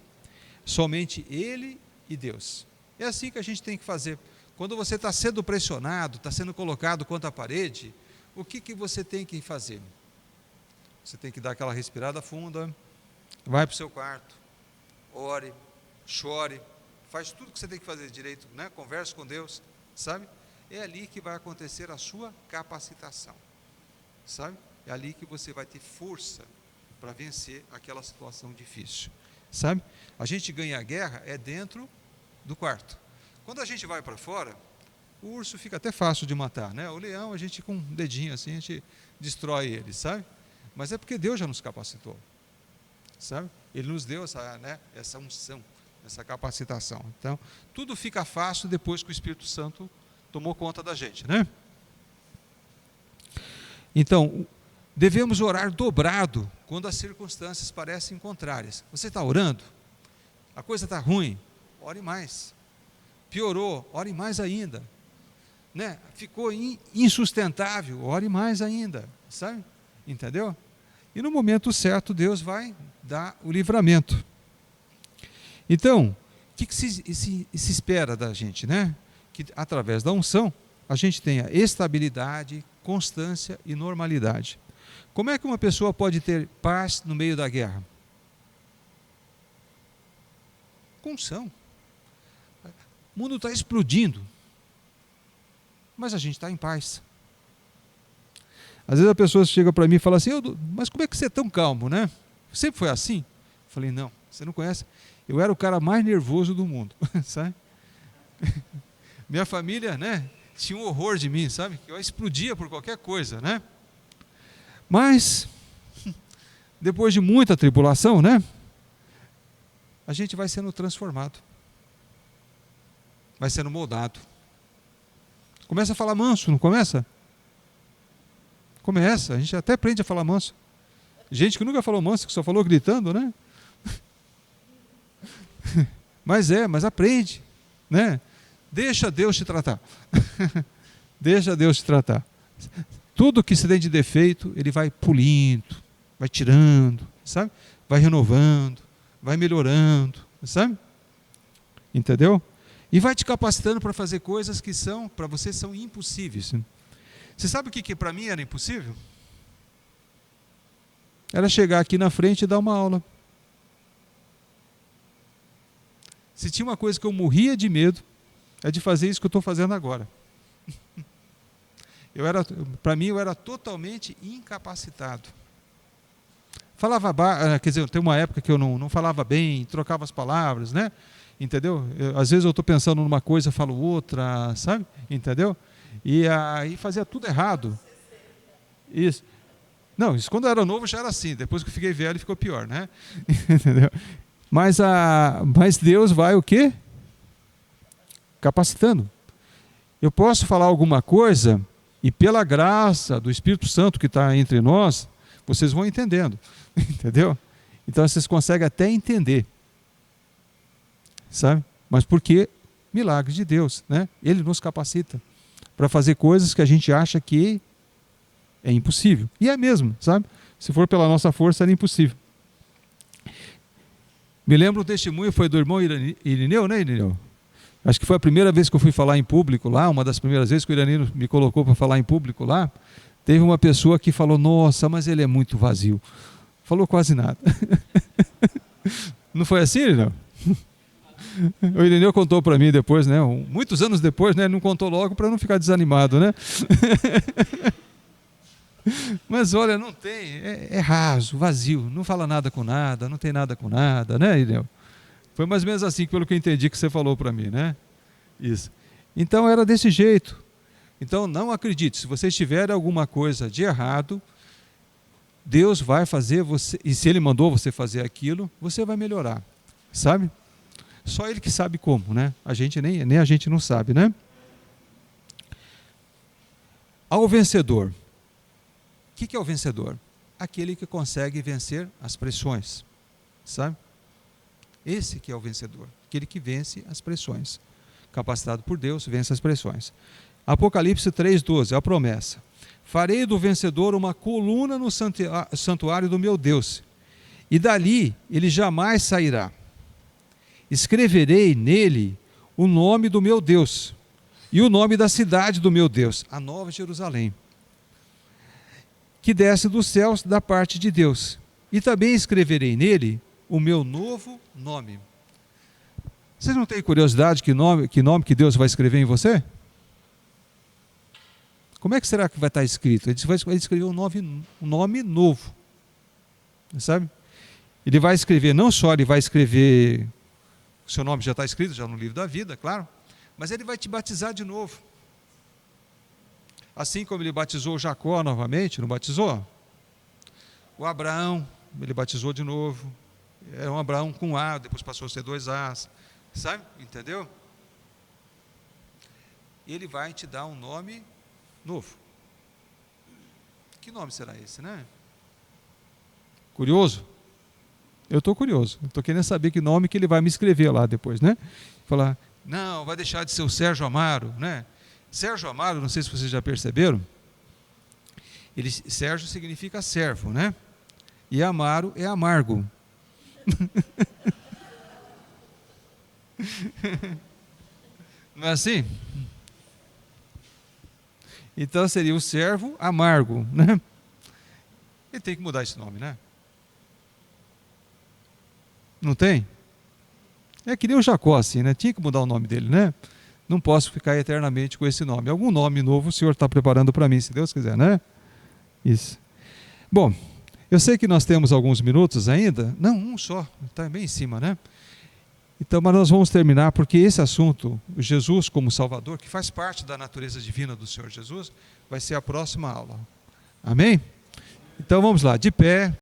Somente ele e Deus. É assim que a gente tem que fazer. Quando você está sendo pressionado, está sendo colocado contra a parede, o que você tem que fazer? Você tem que dar aquela respirada funda, vai para o seu quarto, ore, chore, faz tudo que você tem que fazer direito, né? Converse com Deus, sabe? É ali que vai acontecer a sua capacitação, sabe? É ali que você vai ter força para vencer aquela situação difícil, sabe? A gente ganha a guerra é dentro do quarto. Quando a gente vai para fora, o urso fica até fácil de matar, né? O leão, a gente com um dedinho assim, a gente destrói ele, sabe? Mas é porque Deus já nos capacitou, sabe? Ele nos deu essa unção, essa capacitação. Então, tudo fica fácil depois que o Espírito Santo tomou conta da gente, né? Então, devemos orar dobrado quando as circunstâncias parecem contrárias. Você está orando? A coisa está ruim? Ore mais. Piorou? Ore mais ainda. Né? Ficou insustentável? Ore mais ainda, sabe? Entendeu? E no momento certo, Deus vai dar o livramento. Então, o que se espera da gente, né? Que através da unção a gente tenha estabilidade, constância e normalidade. Como é que uma pessoa pode ter paz no meio da guerra? Com unção. O mundo está explodindo, mas a gente está em paz. Às vezes a pessoa chega para mim e fala assim, mas como é que você é tão calmo, né? Sempre foi assim? Eu falei, não, você não conhece. Eu era o cara mais nervoso do mundo, sabe? Minha família, né, tinha um horror de mim, sabe? Eu explodia por qualquer coisa, né? Mas, depois de muita tribulação, né, a gente vai sendo transformado. Vai sendo moldado. Começa a falar manso, não começa? Começa, a gente até aprende a falar manso. Gente que nunca falou manso, que só falou gritando, né? Mas aprende, né? Deixa Deus te tratar. Deixa Deus te tratar. Tudo que se tem de defeito, Ele vai pulindo, vai tirando, sabe? Vai renovando, vai melhorando, sabe? Entendeu? E vai te capacitando para fazer coisas que são, para você, são impossíveis. Você sabe o que para mim era impossível? Era chegar aqui na frente e dar uma aula. Se tinha uma coisa que eu morria de medo, é de fazer isso que eu estou fazendo agora. Para mim, eu era totalmente incapacitado. Quer dizer, tem uma época que eu não falava bem, trocava as palavras, né? Entendeu? Às vezes eu estou pensando numa coisa, falo outra, sabe? Entendeu? E aí fazia tudo errado. Isso. Não, isso quando eu era novo já era assim, depois que eu fiquei velho ficou pior, né? Entendeu? Mas Deus vai o quê? Capacitando. Eu posso falar alguma coisa e pela graça do Espírito Santo que está entre nós, vocês vão entendendo, entendeu? Então vocês conseguem até entender, sabe? Mas porque milagre de Deus, né? Ele nos capacita para fazer coisas que a gente acha que é impossível. E é mesmo, sabe? Se for pela nossa força, era impossível. Me lembro o testemunho, foi do irmão Irineu, né, Irineu? Acho que foi a primeira vez que eu fui falar em público lá, uma das primeiras vezes que o Irineu me colocou para falar em público lá. Teve uma pessoa que falou, nossa, mas ele é muito vazio. Falou quase nada. Não foi assim, Irineu? O Irineu contou para mim depois, né? Muitos anos depois, né? Ele não contou logo para não ficar desanimado, né? Mas olha, não tem, é raso, vazio, não fala nada com nada, não tem nada com nada, né, Irineu? Foi mais ou menos assim, pelo que eu entendi que você falou para mim, né? Isso. Então era desse jeito. Então não acredite, se vocês tiverem alguma coisa de errado, Deus vai fazer você, e se Ele mandou você fazer aquilo, você vai melhorar, sabe? Só Ele que sabe como, né? A gente nem a gente não sabe, né? Ao vencedor. O que é o vencedor? Aquele que consegue vencer as pressões, sabe? Esse que é o vencedor, aquele que vence as pressões. Capacitado por Deus, vence as pressões. Apocalipse 3,12, a promessa. Farei do vencedor uma coluna no santuário do meu Deus, e dali ele jamais sairá. Escreverei nele o nome do meu Deus, e o nome da cidade do meu Deus, a Nova Jerusalém, que desce dos céus da parte de Deus. E também escreverei nele o meu novo nome. Vocês não têm curiosidade que nome que Deus vai escrever em você? Como é que será que vai estar escrito? Ele vai escrever um nome novo, sabe? Ele vai escrever, não só ele vai escrever, o seu nome já está escrito, já no livro da vida, claro, mas ele vai te batizar de novo. Assim como ele batizou Jacó novamente, não batizou? O Abraão, ele batizou de novo. Era um Abraão com A, depois passou a ser 2 As. Sabe? Entendeu? Ele vai te dar um nome novo. Que nome será esse, né? Curioso? Eu estou curioso. Estou querendo saber que nome que ele vai me escrever lá depois, né? Falar, não, vai deixar de ser o Sérgio Amaro, né? Sérgio Amaro, não sei se vocês já perceberam, Sérgio significa servo, né? E Amaro é amargo. Não é assim? Então seria o servo amargo, né? Ele tem que mudar esse nome, né? Não tem? É que nem o Jacó, assim, né? Tinha que mudar o nome dele, né? Não posso ficar eternamente com esse nome. Algum nome novo o Senhor está preparando para mim, se Deus quiser, né? Isso. Bom, eu sei que nós temos alguns minutos ainda. Não, um só. Está bem em cima, né? Então, mas nós vamos terminar, porque esse assunto, Jesus como Salvador, que faz parte da natureza divina do Senhor Jesus, vai ser a próxima aula. Amém? Então vamos lá, de pé.